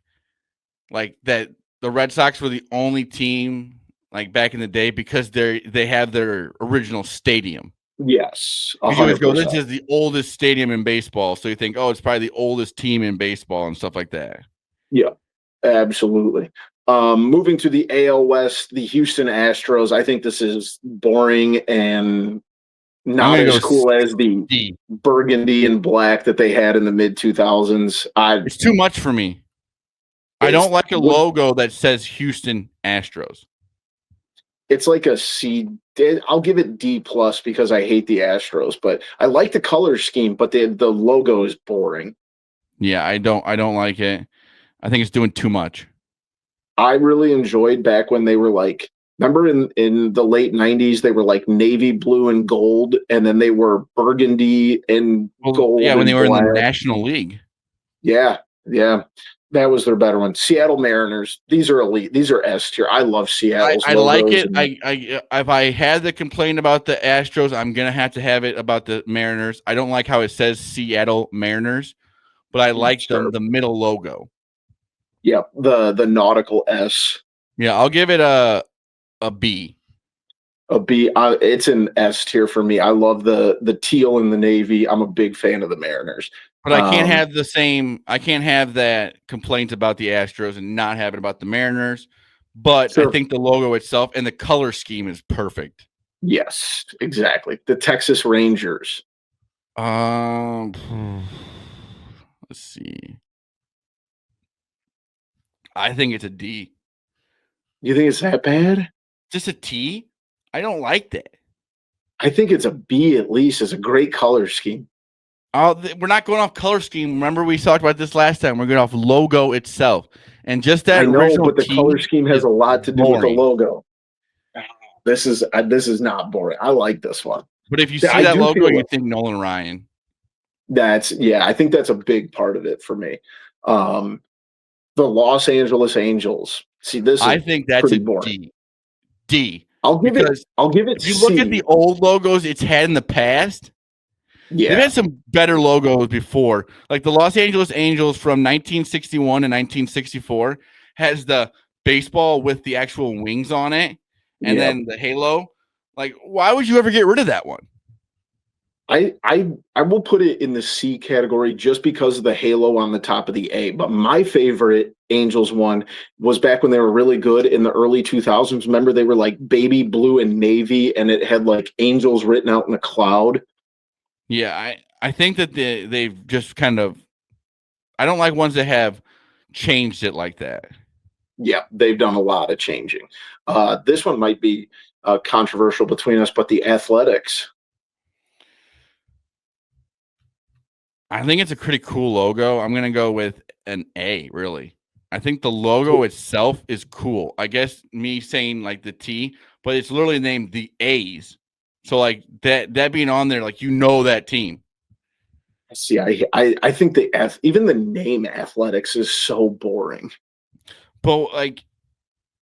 Speaker 3: like that the Red Sox were the only team like back in the day because they have their original stadium.
Speaker 1: Yes,
Speaker 3: Because you always go, this
Speaker 1: 100%.
Speaker 3: is the oldest stadium in baseball. So you think, oh, it's probably the oldest team in baseball and stuff like that.
Speaker 1: Yeah, absolutely. Moving to the AL West, the Houston Astros. I think this is boring and
Speaker 3: I'm
Speaker 1: not
Speaker 3: gonna go
Speaker 1: as cool as the
Speaker 3: C.
Speaker 1: burgundy and black that they had in the mid 2000s.
Speaker 3: It's too much for me. I
Speaker 1: It's
Speaker 3: don't like a
Speaker 1: what
Speaker 3: logo that says Houston Astros.
Speaker 1: it's like a C. I'll give it D plus because I hate the Astros, but I like the color scheme. But the logo is boring.
Speaker 3: Yeah, I don't like it. I think it's doing too much.
Speaker 1: I really enjoyed back when they were like, remember in the late 90s, they were like navy blue and gold, and then they were burgundy and
Speaker 3: Well, yeah,
Speaker 1: gold
Speaker 3: when they
Speaker 1: and
Speaker 3: were in the
Speaker 1: black.
Speaker 3: National League.
Speaker 1: Yeah, yeah. That was their better one. Seattle Mariners. These are elite. These are S tier. I love Seattle's
Speaker 3: I like
Speaker 1: logos.
Speaker 3: it.
Speaker 1: And
Speaker 3: I if I had to complain about the Astros, I'm gonna have it about the Mariners. I don't like how it says Seattle Mariners, but I like
Speaker 1: sure.
Speaker 3: the middle logo.
Speaker 1: Yep. The nautical S.
Speaker 3: Yeah, I'll give it a B.
Speaker 1: A B. It's an S tier for me. I love the teal and the navy. I'm a big fan of the Mariners.
Speaker 3: But I can't have I can't have that complaint about the Astros and not have it about the Mariners. But I
Speaker 1: Sure.
Speaker 3: think the logo itself and the color scheme is perfect.
Speaker 1: Yes, exactly. The Texas Rangers.
Speaker 3: Um, let's see. I think it's a D.
Speaker 1: You think it's that bad?
Speaker 3: Just a T? I don't like that.
Speaker 1: I think it's a B at least. It's a great color scheme.
Speaker 3: We're not going off color scheme. Remember, we talked about this last time. We're going off logo itself, and just that
Speaker 1: I know,
Speaker 3: original
Speaker 1: but the
Speaker 3: T
Speaker 1: color scheme has
Speaker 3: is
Speaker 1: a lot to do with the
Speaker 3: boring.
Speaker 1: logo. This is not boring. I like this one.
Speaker 3: But if you
Speaker 1: Yeah,
Speaker 3: see
Speaker 1: I
Speaker 3: that
Speaker 1: do
Speaker 3: logo,
Speaker 1: feel
Speaker 3: you
Speaker 1: it.
Speaker 3: think Nolan Ryan.
Speaker 1: I think that's a big part of it for me. Um, The Los Angeles Angels. See, this
Speaker 3: I
Speaker 1: is
Speaker 3: think that's a
Speaker 1: pretty boring.
Speaker 3: D.
Speaker 1: I'll give it.
Speaker 3: Because
Speaker 1: I'll give it
Speaker 3: if you look at
Speaker 1: C.
Speaker 3: the old logos it's had in the past, they've
Speaker 1: Yeah,
Speaker 3: had some better logos before. Like the Los Angeles Angels from 1961 and 1964 has the baseball with the actual wings on it, and
Speaker 1: yeah.
Speaker 3: then the halo. Like, why would you ever get rid of that one?
Speaker 1: I will put it in the C category just because of the halo on the top of the A. But my favorite Angels one was back when they were really good in the early 2000s. Remember, they were like baby blue and navy, and it had like angels written out in a cloud.
Speaker 3: Yeah, I think that they've just kind of. I don't like ones that have changed it like that.
Speaker 1: Yeah, they've done a lot of changing. This one might be controversial between us, but the Athletics.
Speaker 3: I think it's a pretty cool logo. I'm gonna go with an A. Really, I think the logo itself is cool. I guess me saying like the T, but it's literally named the A's. So like that being on there, like that team.
Speaker 1: See, I think even the name Athletics is so boring.
Speaker 3: But like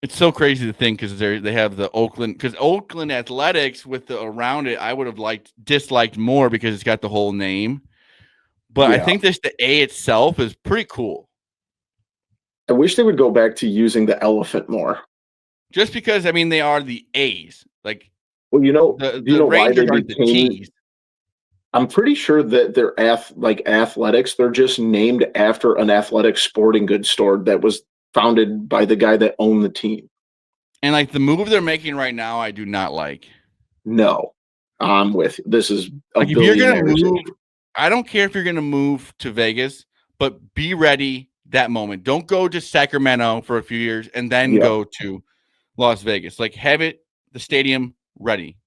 Speaker 3: it's so crazy to think because they have the Oakland Athletics with the around it. I would have disliked more because it's got the whole name. But I
Speaker 1: Yeah,
Speaker 3: think the A itself is pretty cool.
Speaker 1: I wish they would go back to using the elephant more.
Speaker 3: Just because I mean they are the A's. Like
Speaker 1: Well,
Speaker 3: the
Speaker 1: do you
Speaker 3: the
Speaker 1: know why they
Speaker 3: Rangers are the
Speaker 1: became?
Speaker 3: T's.
Speaker 1: I'm pretty sure that they're like athletics. They're just named after an athletic sporting goods store that was founded by the guy that owned the team.
Speaker 3: And like the move they're making right now, I do not like.
Speaker 1: No, I'm with you. This is a
Speaker 3: Like if you're gonna
Speaker 1: billionaire's.
Speaker 3: move, I don't care if you're gonna move to Vegas, but be ready that moment. Don't go to Sacramento for a few years and then
Speaker 1: Yep,
Speaker 3: go to Las Vegas. Like have the stadium ready.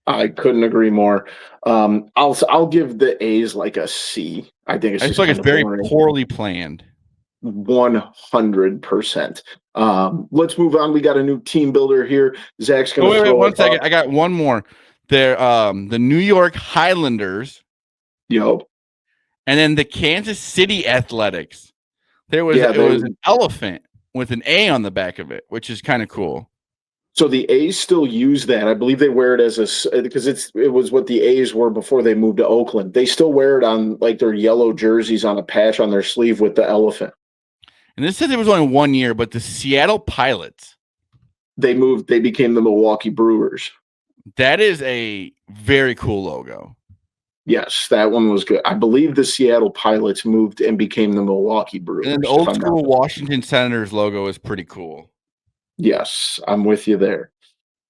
Speaker 1: I couldn't agree more. I'll give the A's like a C. I think it's
Speaker 3: I
Speaker 1: just
Speaker 3: feel like
Speaker 1: kind
Speaker 3: it's
Speaker 1: of
Speaker 3: very
Speaker 1: boring.
Speaker 3: poorly planned.
Speaker 1: 100%. Let's move on. We got a new team builder here. Zach's
Speaker 3: Oh,
Speaker 1: going to
Speaker 3: wait,
Speaker 1: throw
Speaker 3: 1
Speaker 1: it
Speaker 3: second.
Speaker 1: up.
Speaker 3: I got one more. They're the New York Highlanders
Speaker 1: Yep.
Speaker 3: and then the Kansas City Athletics.
Speaker 1: Yeah,
Speaker 3: It was an elephant with an A on the back of it, which is kind of cool.
Speaker 1: so the A's still use that. I believe they wear it because it was what the A's were before they moved to Oakland. They still wear it on like their yellow jerseys on a patch on their sleeve with the elephant.
Speaker 3: And this said it was only 1 year, but the Seattle Pilots.
Speaker 1: They became the Milwaukee Brewers.
Speaker 3: That is a very cool logo.
Speaker 1: Yes, that one was good. I believe the Seattle Pilots moved and became the Milwaukee Brewers.
Speaker 3: And then the
Speaker 1: If
Speaker 3: old
Speaker 1: I'm not
Speaker 3: school Washington Senators logo is pretty cool.
Speaker 1: Yes, I'm with you there.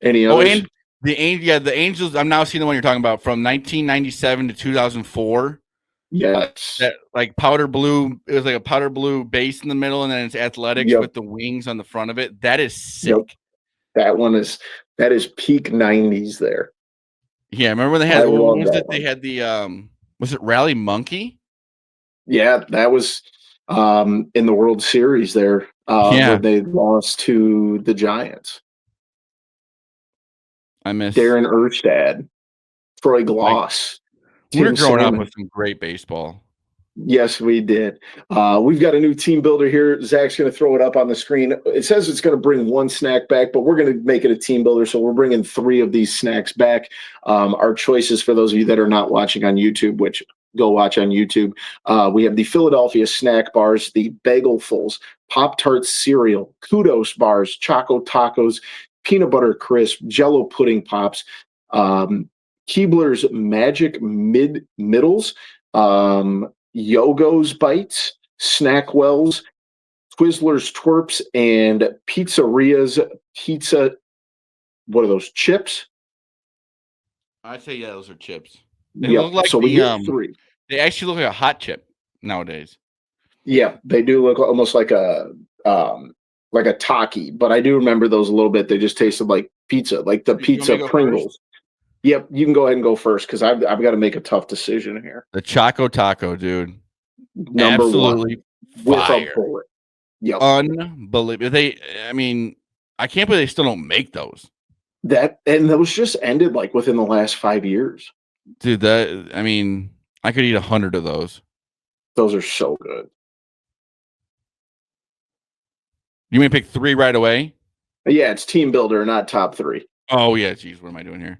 Speaker 1: Any
Speaker 3: Oh,
Speaker 1: others?
Speaker 3: and the Angels. I'm now seeing the one you're talking about from 1997 to 2004.
Speaker 1: Yes.
Speaker 3: That like powder blue. It was like a powder blue base in the middle, and then it's athletics
Speaker 1: Yep.
Speaker 3: with the wings on the front of it. That is
Speaker 1: Yep.
Speaker 3: sick.
Speaker 1: That is peak 90s there.
Speaker 3: Yeah, remember when they
Speaker 1: I
Speaker 3: had what
Speaker 1: love
Speaker 3: was
Speaker 1: that
Speaker 3: it? They
Speaker 1: one.
Speaker 3: had the was it Rally Monkey?
Speaker 1: Yeah, that was in the World Series there
Speaker 3: Yeah,
Speaker 1: when they lost to the Giants.
Speaker 3: I miss
Speaker 1: Darren Erstad, Troy
Speaker 3: like
Speaker 1: Gloss,
Speaker 3: we were
Speaker 1: Tim
Speaker 3: growing up
Speaker 1: Salmon.
Speaker 3: with some great baseball.
Speaker 1: Yes, we did. We've got a new team builder here. Zach's going to throw it up on the screen. It says it's going to bring one snack back, but we're going to make it a team builder. So we're bringing 3 of these snacks back. Our choices for those of you that are not watching on YouTube, which go watch on YouTube. We have the Philadelphia snack bars, the Bagelfuls, Pop-Tart cereal, Kudos bars, Choco Tacos, Peanut Butter Crisp, Jello Pudding Pops, Keebler's Magic Middles, Yogo's Bites, Snackwell's, Twizzlers Twerps, and Pizzeria's Pizza. What are those, chips?
Speaker 3: I'd say yeah, those are chips. They
Speaker 1: Yep.
Speaker 3: look like
Speaker 1: So we get 3.
Speaker 3: they actually look like a hot chip nowadays.
Speaker 1: Yeah, they do look almost like a Taki, but I do remember those a little bit. They just tasted like pizza, like the
Speaker 3: You want me
Speaker 1: pizza
Speaker 3: to go first?
Speaker 1: Pringles. Yep, you can go ahead and go first because I've got to make a tough decision here.
Speaker 3: The Choco Taco, dude.
Speaker 1: Number 1
Speaker 3: Absolutely
Speaker 1: with a
Speaker 3: fire.
Speaker 1: bullet. Yep.
Speaker 3: Unbelievable. I mean, I can't believe they still don't make those.
Speaker 1: And those just ended like within the last 5 years.
Speaker 3: Dude, I mean, I could eat 100 of those.
Speaker 1: Those are so good.
Speaker 3: You may pick 3 right away.
Speaker 1: Yeah, it's team builder, not top 3.
Speaker 3: Oh yeah, geez, what am I doing here?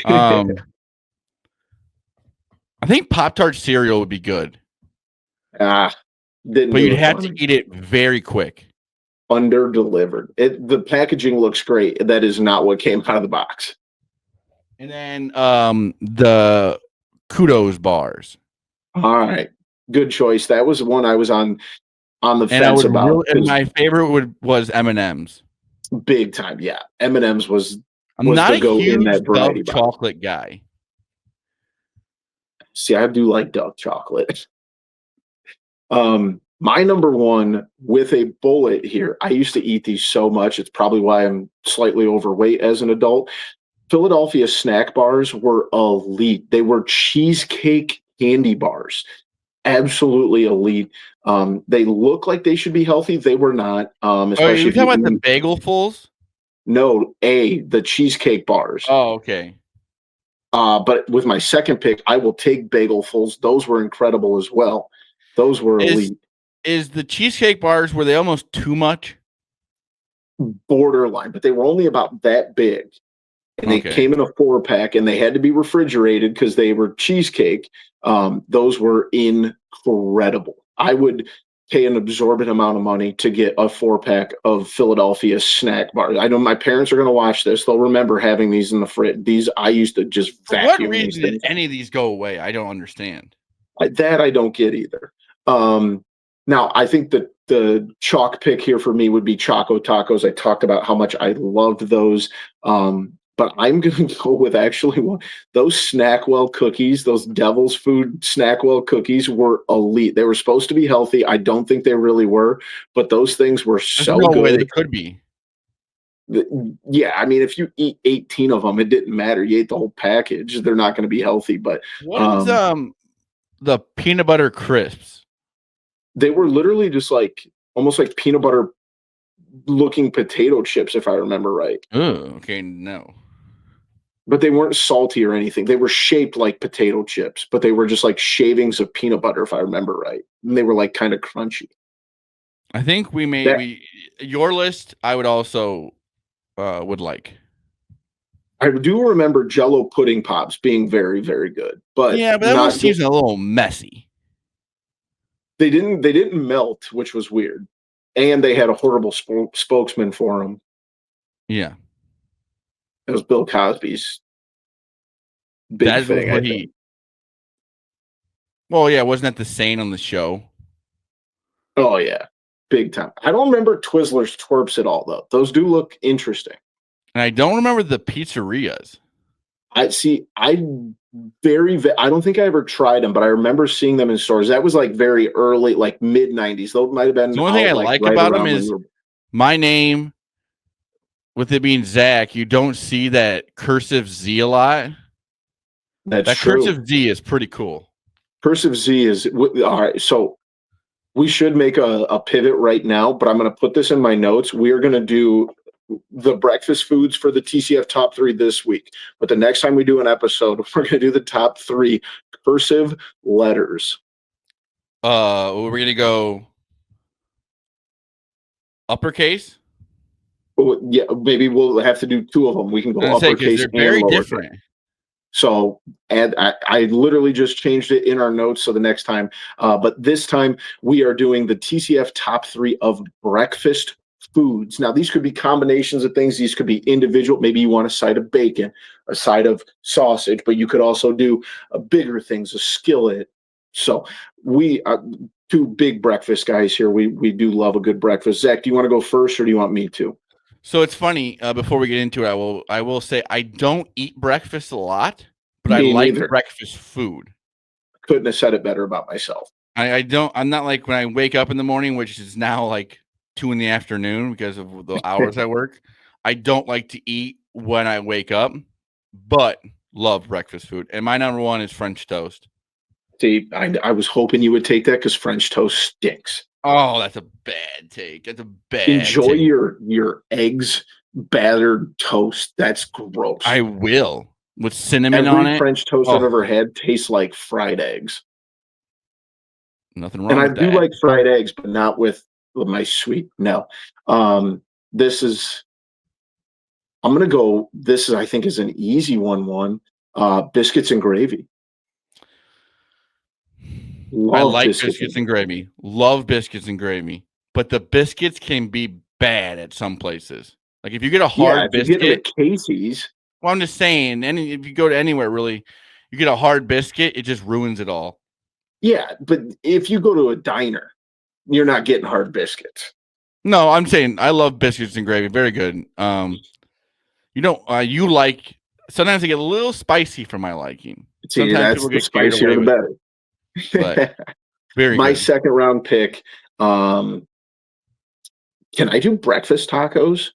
Speaker 3: I think Pop-Tart cereal would be good,
Speaker 1: Didn't
Speaker 3: but
Speaker 1: do
Speaker 3: you'd
Speaker 1: it
Speaker 3: have
Speaker 1: for
Speaker 3: to
Speaker 1: me.
Speaker 3: eat it very quick.
Speaker 1: Under delivered. The packaging looks great. That is not what came out of the box.
Speaker 3: And then the Kudos bars.
Speaker 1: All right, good choice. That was one I was on the
Speaker 3: And I
Speaker 1: fence
Speaker 3: would
Speaker 1: about.
Speaker 3: really, and my favorite was M&M's.
Speaker 1: Big time, yeah. M&M's was
Speaker 3: I'm not
Speaker 1: the
Speaker 3: a
Speaker 1: go in
Speaker 3: huge
Speaker 1: that variety
Speaker 3: Dove
Speaker 1: box.
Speaker 3: chocolate guy.
Speaker 1: See, I do like Dove chocolate. My number one with a bullet here. I used to eat these so much. It's probably why I'm slightly overweight as an adult. Philadelphia snack bars were elite. They were cheesecake candy bars. Absolutely elite. They look like they should be healthy. They were not.
Speaker 3: Oh,
Speaker 1: Especially
Speaker 3: you
Speaker 1: if you
Speaker 3: talking
Speaker 1: eat
Speaker 3: about the
Speaker 1: them.
Speaker 3: bagel fulls?
Speaker 1: No, the cheesecake bars.
Speaker 3: Oh, okay.
Speaker 1: But with my second pick, I will take bagelfuls. Those were incredible as well. Those were elite.
Speaker 3: Is the cheesecake bars, were they almost too much?
Speaker 1: Borderline, but they were only about that big. And they
Speaker 3: Okay.
Speaker 1: came in a 4-pack and they had to be refrigerated because they were cheesecake. Those were incredible. I would pay an absorbent amount of money to get a 4-pack of Philadelphia snack bars. I know my parents are going to watch this. They'll remember having these in the fridge. These, I used to just
Speaker 3: For what
Speaker 1: vacuum these
Speaker 3: reason did
Speaker 1: things.
Speaker 3: any of these go away? I don't understand.
Speaker 1: That I don't get either. Now, I think that the chalk pick here for me would be Choco Tacos. I talked about how much I loved those. But I'm going to go with actually those Snackwell cookies, those Devil's Food Snackwell cookies were elite. They were supposed to be healthy. I don't think they really were, but those things were
Speaker 3: There's
Speaker 1: so
Speaker 3: no way they
Speaker 1: good.
Speaker 3: could be.
Speaker 1: Yeah, I mean, if you eat 18 of them, it didn't matter. You ate the whole package. They're not going to be healthy, but
Speaker 3: What is the peanut butter crisps?
Speaker 1: they were literally just like almost like peanut butter looking potato chips, if I remember right.
Speaker 3: Oh, okay, no.
Speaker 1: But they weren't salty or anything. They were shaped like potato chips, but they were just like shavings of peanut butter, if I remember right. And they were like kind of crunchy.
Speaker 3: I think
Speaker 1: That
Speaker 3: your list. I would also would like.
Speaker 1: I do remember Jello pudding pops being very, very good, but
Speaker 3: Yeah, but that one
Speaker 1: not.
Speaker 3: seems a little messy.
Speaker 1: They didn't melt, which was weird, and they had a horrible spokesman for them.
Speaker 3: Yeah,
Speaker 1: It was Bill Cosby's big
Speaker 3: that was
Speaker 1: thing, I
Speaker 3: what
Speaker 1: think.
Speaker 3: Well, yeah, wasn't that the saying on the show?
Speaker 1: Oh yeah, big time. I don't remember Twizzlers twerps at all though. Those do look interesting.
Speaker 3: And I don't remember the pizzerias.
Speaker 1: I see. I don't think I ever tried them, but I remember seeing them in stores. That was like very early, like mid '90s. Those might have been
Speaker 3: The only thing I
Speaker 1: like
Speaker 3: like
Speaker 1: right
Speaker 3: about them
Speaker 1: around when
Speaker 3: is
Speaker 1: you were.
Speaker 3: my name, with it being Zach. You don't see that cursive Z a lot.
Speaker 1: That's
Speaker 3: That
Speaker 1: true.
Speaker 3: cursive Z is pretty cool.
Speaker 1: Cursive Z is all right. So we should make a pivot right now, but I'm going to put this in my notes. We are going to do the breakfast foods for the TCF top 3 this week. But the next time we do an episode, we're going to do the top 3 cursive letters.
Speaker 3: We're gonna go uppercase.
Speaker 1: Yeah, maybe we'll have to do 2 of them. We can go
Speaker 3: I say because
Speaker 1: uppercase
Speaker 3: they're
Speaker 1: and
Speaker 3: very
Speaker 1: lowercase.
Speaker 3: different.
Speaker 1: So, and I literally just changed it in our notes. So the next time, but this time we are doing the TCF top 3 of breakfast foods. Now, these could be combinations of things. These could be individual. Maybe you want a side of bacon, a side of sausage, but you could also do bigger things, a skillet. So we are 2 big breakfast guys here. We do love a good breakfast. Zach, do you want to go first or do you want me to?
Speaker 3: So it's funny. Before we get into it, I will say I don't eat breakfast a lot, but I
Speaker 1: Me
Speaker 3: like
Speaker 1: neither.
Speaker 3: breakfast food.
Speaker 1: Couldn't have said it better about myself.
Speaker 3: I don't. I'm not like when I wake up in the morning, which is now like 2 in the afternoon because of the hours I work. I don't like to eat when I wake up, but love breakfast food. And my number one is French toast.
Speaker 1: See, I was hoping you would take that because French toast stinks.
Speaker 3: Oh, that's a bad take. That's a bad
Speaker 1: Enjoy
Speaker 3: take.
Speaker 1: your eggs battered toast. That's gross.
Speaker 3: I will with cinnamon
Speaker 1: Every
Speaker 3: on it.
Speaker 1: French toast I've ever had tastes like fried eggs.
Speaker 3: Nothing wrong
Speaker 1: And I
Speaker 3: with
Speaker 1: do
Speaker 3: that.
Speaker 1: like fried eggs, but not with my sweet no. This is I'm gonna go. This is I think is an easy one. Biscuits and gravy.
Speaker 3: I
Speaker 1: Love
Speaker 3: like
Speaker 1: biscuits and
Speaker 3: biscuits and
Speaker 1: gravy.
Speaker 3: gravy. Love biscuits and gravy. But the biscuits can be bad at some places. Like if you get a
Speaker 1: Yeah,
Speaker 3: hard
Speaker 1: if you get them
Speaker 3: biscuit,
Speaker 1: at Casey's,
Speaker 3: well, I'm just saying, if you go to anywhere really, you get a hard biscuit, it just ruins it all.
Speaker 1: yeah, but if you go to a diner, you're not getting hard biscuits.
Speaker 3: No, I'm saying I love biscuits and gravy. Very good. You don't you like sometimes they get a little spicy for my liking.
Speaker 1: See,
Speaker 3: Sometimes
Speaker 1: that's
Speaker 3: people
Speaker 1: the
Speaker 3: get carried
Speaker 1: spicier
Speaker 3: away
Speaker 1: the
Speaker 3: with it, but
Speaker 1: better.
Speaker 3: very
Speaker 1: My
Speaker 3: good.
Speaker 1: second round pick. Um, can I do breakfast tacos?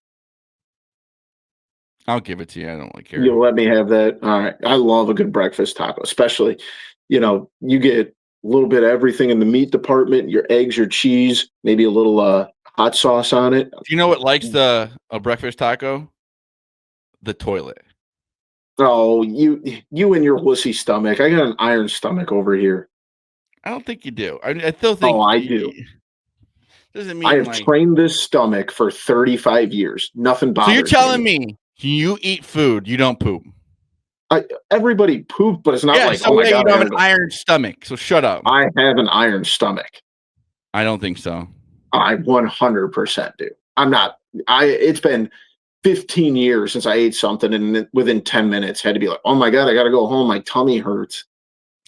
Speaker 3: I'll give it to you. I don't really care.
Speaker 1: You'll let me have that. All right. I love a good breakfast taco, especially, you get a little bit of everything in the meat department, your eggs, your cheese, maybe a little hot sauce on it.
Speaker 3: Do you know what likes a breakfast taco? The toilet.
Speaker 1: Oh, you and your wussy stomach. I got an iron stomach over here.
Speaker 3: I don't think you do. I still
Speaker 1: Oh,
Speaker 3: think
Speaker 1: I do.
Speaker 3: doesn't
Speaker 1: I
Speaker 3: mean
Speaker 1: have
Speaker 3: like.
Speaker 1: trained this stomach for 35 years. Nothing
Speaker 3: So you're
Speaker 1: bothers me
Speaker 3: telling
Speaker 1: anymore.
Speaker 3: me you eat food, you don't poop?
Speaker 1: Everybody poop, but it's not
Speaker 3: Yeah.
Speaker 1: like, oh
Speaker 3: So
Speaker 1: my
Speaker 3: yeah, you
Speaker 1: God, I
Speaker 3: don't have
Speaker 1: gotta
Speaker 3: an
Speaker 1: go.
Speaker 3: iron stomach. So shut up.
Speaker 1: I have an iron stomach.
Speaker 3: I don't think so.
Speaker 1: I 100% do. I'm not, it's been 15 years since I ate something and within 10 minutes had to be like, oh my God, I got to go home. My tummy hurts.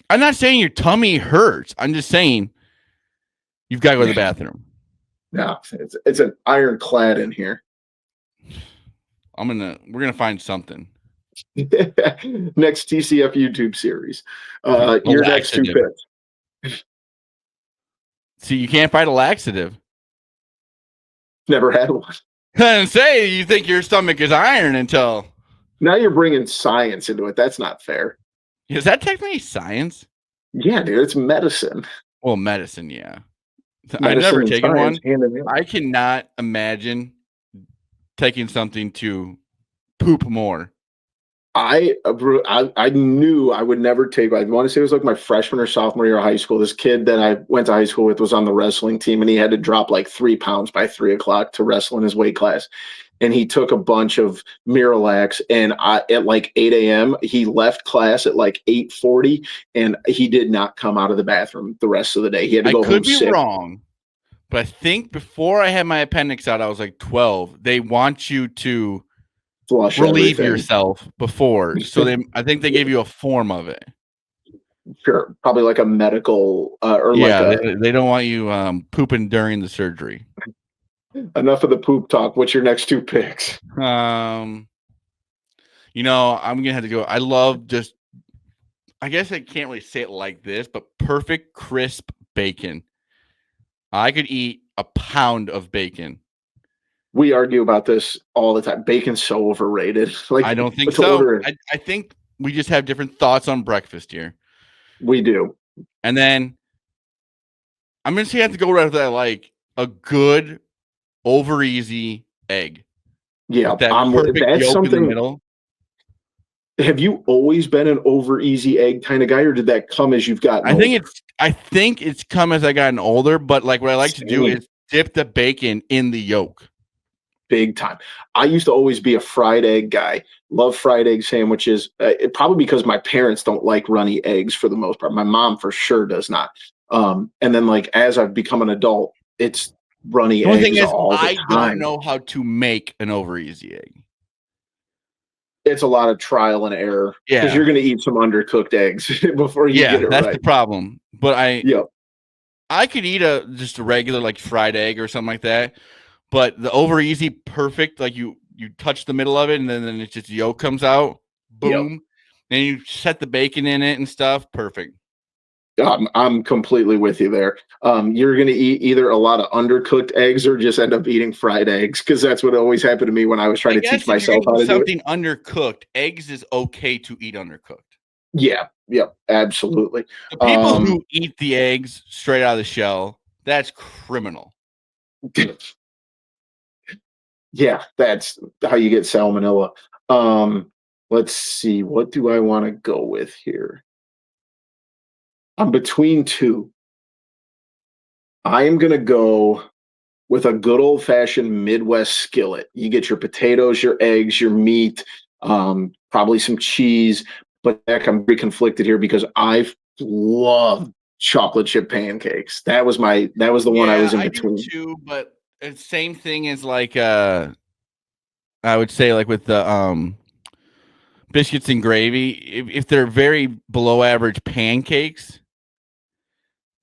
Speaker 3: I'm not saying your tummy hurts. I'm just saying you've got to go to the bathroom.
Speaker 1: No, it's an ironclad in here.
Speaker 3: We're gonna find something.
Speaker 1: Next TCF YouTube series.
Speaker 3: A
Speaker 1: Your next two
Speaker 3: laxative.
Speaker 1: picks.
Speaker 3: See, you can't find a laxative.
Speaker 1: Never had one.
Speaker 3: And say you think your stomach is iron until.
Speaker 1: Now you're bringing science into it. That's not fair.
Speaker 3: Is that technically science?
Speaker 1: Yeah, dude, it's medicine.
Speaker 3: Well, medicine, yeah. I've
Speaker 1: Medicine
Speaker 3: never
Speaker 1: and
Speaker 3: taken
Speaker 1: science
Speaker 3: one.
Speaker 1: hand in hand.
Speaker 3: I cannot imagine taking something to poop more.
Speaker 1: I knew I would never take. I want to say it was like my freshman or sophomore year of high school. This kid that I went to high school with was on the wrestling team, and he had to drop like 3 pounds by 3 o'clock to wrestle in his weight class. And he took a bunch of Miralax, and at like 8 a.m. he left class at like 8:40, and he did not come out of the bathroom the rest of the day. He had to
Speaker 3: I
Speaker 1: go home
Speaker 3: could be
Speaker 1: sick.
Speaker 3: wrong, but I think before I had my appendix out, I was like 12. They want you to
Speaker 1: Flush
Speaker 3: relieve
Speaker 1: everything.
Speaker 3: yourself before. So I think they gave you a form of it.
Speaker 1: Sure, probably like a medical or like
Speaker 3: Yeah,
Speaker 1: a
Speaker 3: they don't want you pooping during the surgery.
Speaker 1: enough of the poop talk. What's your next two picks?
Speaker 3: I'm gonna have to go. I love just. I guess I can't really say it like this, but perfect crisp bacon. I could eat a pound of bacon.
Speaker 1: We argue about this all the time. Bacon's so overrated. Like,
Speaker 3: I don't think
Speaker 1: but to
Speaker 3: so.
Speaker 1: order it,
Speaker 3: I think we just have different thoughts on breakfast here.
Speaker 1: we do.
Speaker 3: And then I'm gonna say I have to go right with that, like a good over easy egg
Speaker 1: Yeah,
Speaker 3: with that
Speaker 1: I'm.
Speaker 3: perfect
Speaker 1: That's
Speaker 3: yolk in the
Speaker 1: something.
Speaker 3: middle.
Speaker 1: Have you always been an over easy egg kind of guy, or did that come as you've gotten older?
Speaker 3: I think it's come as I gotten older, but like what I like to do
Speaker 1: Same.
Speaker 3: is dip the bacon in the yolk.
Speaker 1: Big time. I used to always be a fried egg guy. Love fried egg sandwiches. Probably because my parents don't like runny eggs for the most part. My mom for sure does not. And then like as I've become an adult, it's runny
Speaker 3: The only thing
Speaker 1: eggs
Speaker 3: is
Speaker 1: all the
Speaker 3: I don't
Speaker 1: time.
Speaker 3: know how to make an over easy egg.
Speaker 1: It's a lot of trial and error because
Speaker 3: Yeah.
Speaker 1: you're going to eat some undercooked eggs before you get it
Speaker 3: That's
Speaker 1: right.
Speaker 3: the problem. But
Speaker 1: Yep.
Speaker 3: I could eat just a regular like fried egg or something like that. But the over easy perfect, like you touch the middle of it and then it's just yolk comes out.
Speaker 1: Yep.
Speaker 3: Boom. Then you set the bacon in it and stuff. Perfect.
Speaker 1: I'm completely with you there. You're going to eat either a lot of undercooked eggs or just end up eating fried eggs because that's what always happened to me when I was trying
Speaker 3: I
Speaker 1: to teach
Speaker 3: guess if you're
Speaker 1: myself
Speaker 3: gonna
Speaker 1: how
Speaker 3: eat
Speaker 1: to do it.
Speaker 3: something undercooked, eggs is okay to eat undercooked.
Speaker 1: Yeah, yep, absolutely.
Speaker 3: The people who eat the eggs straight out of the shell, that's criminal.
Speaker 1: Yeah, that's how you get salmonella. Let's see, what do I want to go with here? I'm between two. I am gonna go with a good old fashioned Midwest skillet. You get your potatoes, your eggs, your meat, probably some cheese. But heck, I'm very conflicted here because I love chocolate chip pancakes. That was the one I was in
Speaker 3: I do
Speaker 1: between.
Speaker 3: too, but it's same thing as like I would say like with the biscuits and gravy. If they're very below average pancakes,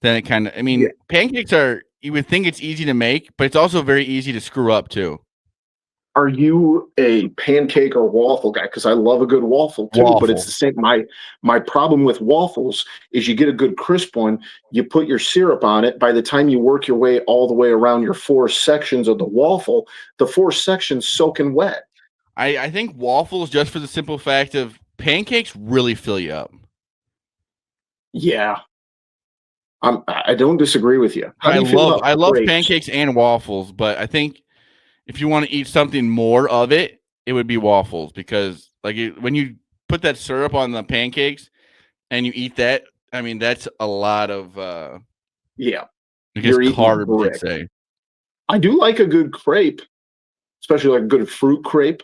Speaker 3: then it kind of. I mean,
Speaker 1: Yeah.
Speaker 3: pancakes are. You would think it's easy to make, but it's also very easy to screw up too.
Speaker 1: Are you a pancake or waffle guy? Because I love a good waffle too, but it's
Speaker 3: Waffle.
Speaker 1: the same. My problem with waffles is you get a good crisp one, you put your syrup on it. By the time you work your way all the way around your four sections of the waffle, the four sections soaking wet.
Speaker 3: I think waffles, just for the simple fact of pancakes, really fill you up.
Speaker 1: Yeah, I don't disagree with you. How do you feel about
Speaker 3: I love
Speaker 1: crepes?
Speaker 3: pancakes and waffles, but I think if you want to eat something more of it, it would be waffles because when you put that syrup on the pancakes and you eat that, I mean that's a lot of
Speaker 1: Yeah,
Speaker 3: I guess
Speaker 1: you're eating a
Speaker 3: carbs, you'd
Speaker 1: brick.
Speaker 3: say.
Speaker 1: I do like a good crepe, especially like a good fruit crepe.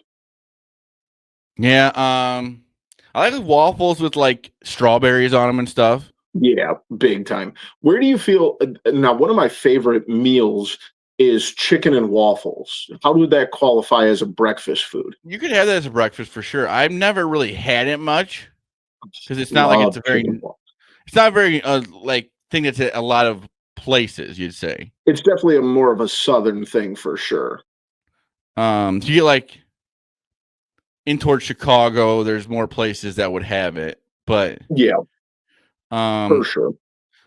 Speaker 3: Yeah, I like the waffles with like strawberries on them and stuff.
Speaker 1: Yeah, big time. Where do you feel now? One of my favorite meals is chicken and waffles. How would that qualify as a breakfast food?
Speaker 3: You could have that as a breakfast for sure. I've never really had it much because it's not like
Speaker 1: Love chicken waffles.
Speaker 3: it's not very like thing that's at a lot of places. You'd say.
Speaker 1: It's definitely a more of a southern thing for sure.
Speaker 3: Do you get like in towards Chicago? There's more places that would have it, but
Speaker 1: Yeah, for
Speaker 3: um,
Speaker 1: sure.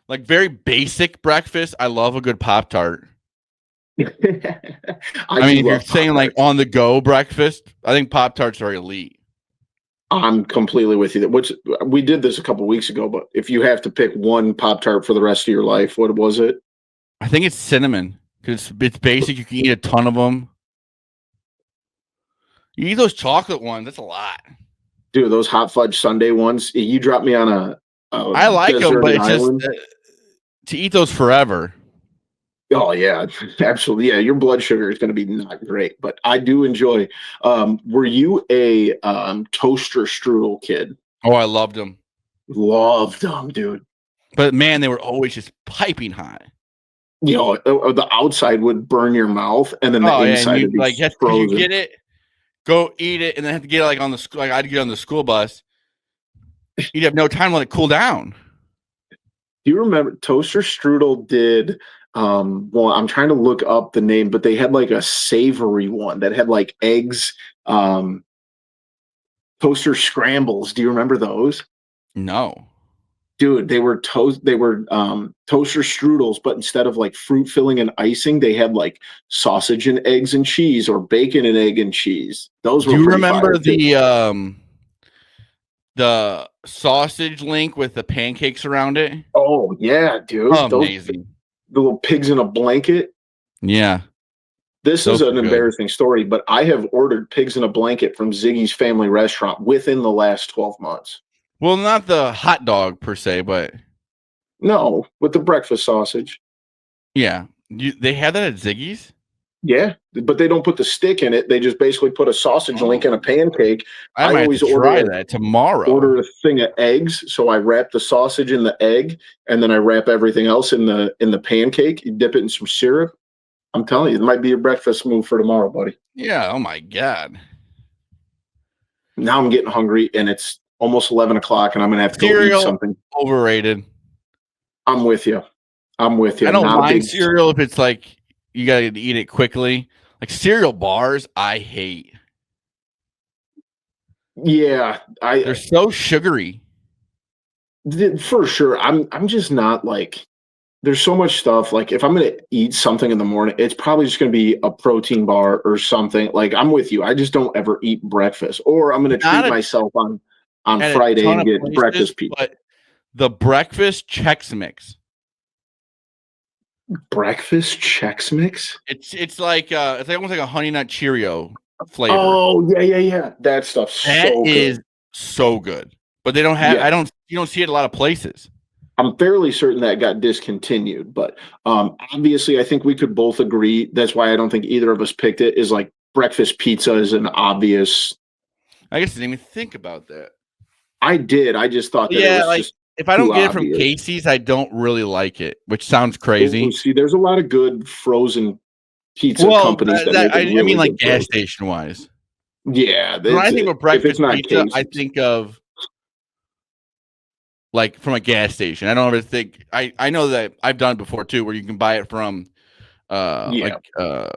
Speaker 3: like very basic breakfast. I love a good Pop Tart.
Speaker 1: I
Speaker 3: I
Speaker 1: do
Speaker 3: mean, if you're
Speaker 1: love
Speaker 3: saying like
Speaker 1: Pop-Tarts.
Speaker 3: on the go breakfast, I think Pop Tarts are elite.
Speaker 1: I'm completely with you. Which we did this a couple weeks ago, but if you have to pick one Pop Tart for the rest of your life, what was it?
Speaker 3: I think it's cinnamon because it's basic. You can eat a ton of them. You eat those chocolate ones. That's a lot.
Speaker 1: Dude, those hot fudge sundae ones. You drop me on a
Speaker 3: I like them, but
Speaker 1: deserted
Speaker 3: it's just
Speaker 1: island.
Speaker 3: to eat those forever.
Speaker 1: Oh yeah, absolutely. Yeah, your blood sugar is going to be not great, but I do enjoy. Were you a toaster strudel kid?
Speaker 3: Oh, I loved them.
Speaker 1: Loved them, dude.
Speaker 3: But man, they were always just piping hot.
Speaker 1: You know, the outside would burn your mouth, and then the
Speaker 3: Oh yeah, and
Speaker 1: inside
Speaker 3: you
Speaker 1: would be
Speaker 3: like because you
Speaker 1: frozen.
Speaker 3: get it, go eat it, and then have to get it like on the school. Like I'd get on the school bus. You'd have no time to let it cool down.
Speaker 1: Do you remember toaster strudel did? Well, I'm trying to look up the name, but they had like a savory one that had like eggs. Toaster scrambles. Do you remember those?
Speaker 3: No.
Speaker 1: Dude, they were toaster strudels, but instead of like fruit filling and icing, they had like sausage and eggs and cheese or bacon and egg and cheese. Those
Speaker 3: Do
Speaker 1: were
Speaker 3: you
Speaker 1: pretty fire
Speaker 3: remember
Speaker 1: too.
Speaker 3: the sausage link with the pancakes around it?
Speaker 1: Oh yeah, dude. Those
Speaker 3: Amazing.
Speaker 1: the little pigs in a blanket.
Speaker 3: Yeah,
Speaker 1: This is
Speaker 3: those
Speaker 1: an
Speaker 3: are good.
Speaker 1: embarrassing story, but I have ordered pigs in a blanket from Ziggy's Family Restaurant within the last 12 months.
Speaker 3: Well, not the hot dog per se, but
Speaker 1: No, with the breakfast sausage.
Speaker 3: yeah, they had that at Ziggy's.
Speaker 1: Yeah, but they don't put the stick in it. They just basically put a sausage link in a pancake.
Speaker 3: I
Speaker 1: I
Speaker 3: might have to
Speaker 1: always
Speaker 3: try that tomorrow.
Speaker 1: order a thing of eggs, so I wrap the sausage in the egg, and then I wrap everything else in the pancake. You dip it in some syrup. I'm telling you, it might be a breakfast move for tomorrow, buddy.
Speaker 3: Yeah. Oh my god.
Speaker 1: Now I'm getting hungry, and it's almost 11 o'clock, and I'm gonna have to go eat
Speaker 3: Cereal
Speaker 1: something.
Speaker 3: overrated.
Speaker 1: I'm with you. I'm with you.
Speaker 3: I don't
Speaker 1: Not a
Speaker 3: mind
Speaker 1: big.
Speaker 3: cereal if it's like you gotta eat it quickly. Like cereal bars, I hate.
Speaker 1: Yeah,
Speaker 3: They're so sugary.
Speaker 1: for sure. I'm just not like. There's so much stuff. Like if I'm gonna eat something in the morning, it's probably just gonna be a protein bar or something. Like I'm with you. I just don't ever eat breakfast, or I'm gonna
Speaker 3: Not
Speaker 1: treat myself on
Speaker 3: at a
Speaker 1: Friday
Speaker 3: ton
Speaker 1: and
Speaker 3: of
Speaker 1: get
Speaker 3: places,
Speaker 1: breakfast pizza.
Speaker 3: but the breakfast Chex Mix.
Speaker 1: Breakfast Chex Mix.
Speaker 3: It's like almost like a honey nut Cheerio flavor.
Speaker 1: Oh yeah. That stuff's
Speaker 3: That
Speaker 1: so
Speaker 3: is
Speaker 1: good.
Speaker 3: so good. But they don't have
Speaker 1: Yeah,
Speaker 3: you don't see it a lot of places.
Speaker 1: I'm fairly certain that got discontinued, but obviously, I think we could both agree. That's why I don't think either of us picked it. Is like breakfast pizza is an obvious.
Speaker 3: I guess I didn't even think about that.
Speaker 1: I did. I just thought that it
Speaker 3: Yeah,
Speaker 1: was
Speaker 3: like
Speaker 1: just
Speaker 3: if I don't
Speaker 1: too
Speaker 3: get it from
Speaker 1: obvious.
Speaker 3: Casey's, I don't really like it, which sounds
Speaker 1: Oh,
Speaker 3: crazy.
Speaker 1: see, there's a lot of good frozen pizza
Speaker 3: Well,
Speaker 1: companies that
Speaker 3: that
Speaker 1: make a
Speaker 3: I mean,
Speaker 1: really
Speaker 3: like
Speaker 1: good
Speaker 3: gas
Speaker 1: frozen.
Speaker 3: station wise.
Speaker 1: Yeah,
Speaker 3: When I
Speaker 1: that's
Speaker 3: think
Speaker 1: it.
Speaker 3: of
Speaker 1: If it's
Speaker 3: breakfast
Speaker 1: not
Speaker 3: pizza, I
Speaker 1: Casey's,
Speaker 3: think of like from a gas station. I don't ever think I know that I've done it before too, where you can buy it from
Speaker 1: yeah,
Speaker 3: like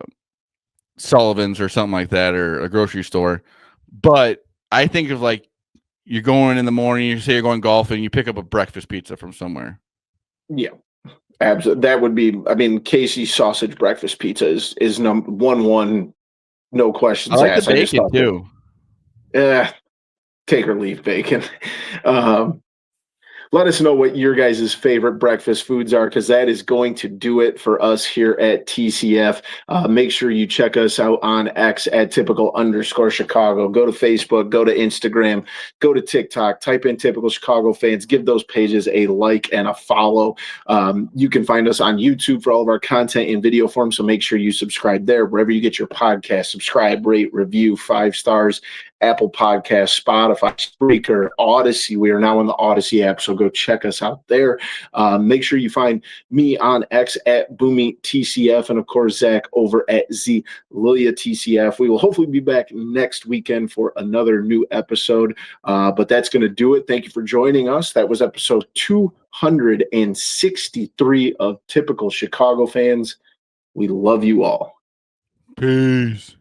Speaker 3: Sullivan's or something like that, or a grocery store. But I think of like you're going in the morning, you say you're going golfing, you pick up a breakfast pizza from somewhere.
Speaker 1: yeah. Absolutely. That would be, I mean, Casey's sausage breakfast pizza is number one, no
Speaker 3: I
Speaker 1: questions
Speaker 3: like the
Speaker 1: asked. I just
Speaker 3: bacon
Speaker 1: thought that,
Speaker 3: too.
Speaker 1: take or leave bacon. Um, Let us know what your guys' favorite breakfast foods are, because that is going to do it for us here at TCF. Make sure you check us out on X at typical_Chicago. Go to Facebook, go to Instagram, go to TikTok, type in typical Chicago fans, give those pages a like and a follow. You can find us on YouTube for all of our content in video form, so make sure you subscribe there. Wherever you get your podcast, subscribe, rate, review, 5 stars. Apple Podcasts, Spotify, Spreaker, Odyssey. We are now in the Odyssey app, so go check us out there. Make sure you find me on X at Boomy TCF, and of course Zach over at Z Lilia TCF. We will hopefully be back next weekend for another new episode, but that's going to do it. Thank you for joining us. That was episode 263 of Typical Chicago Fans. We love you all.
Speaker 3: Peace.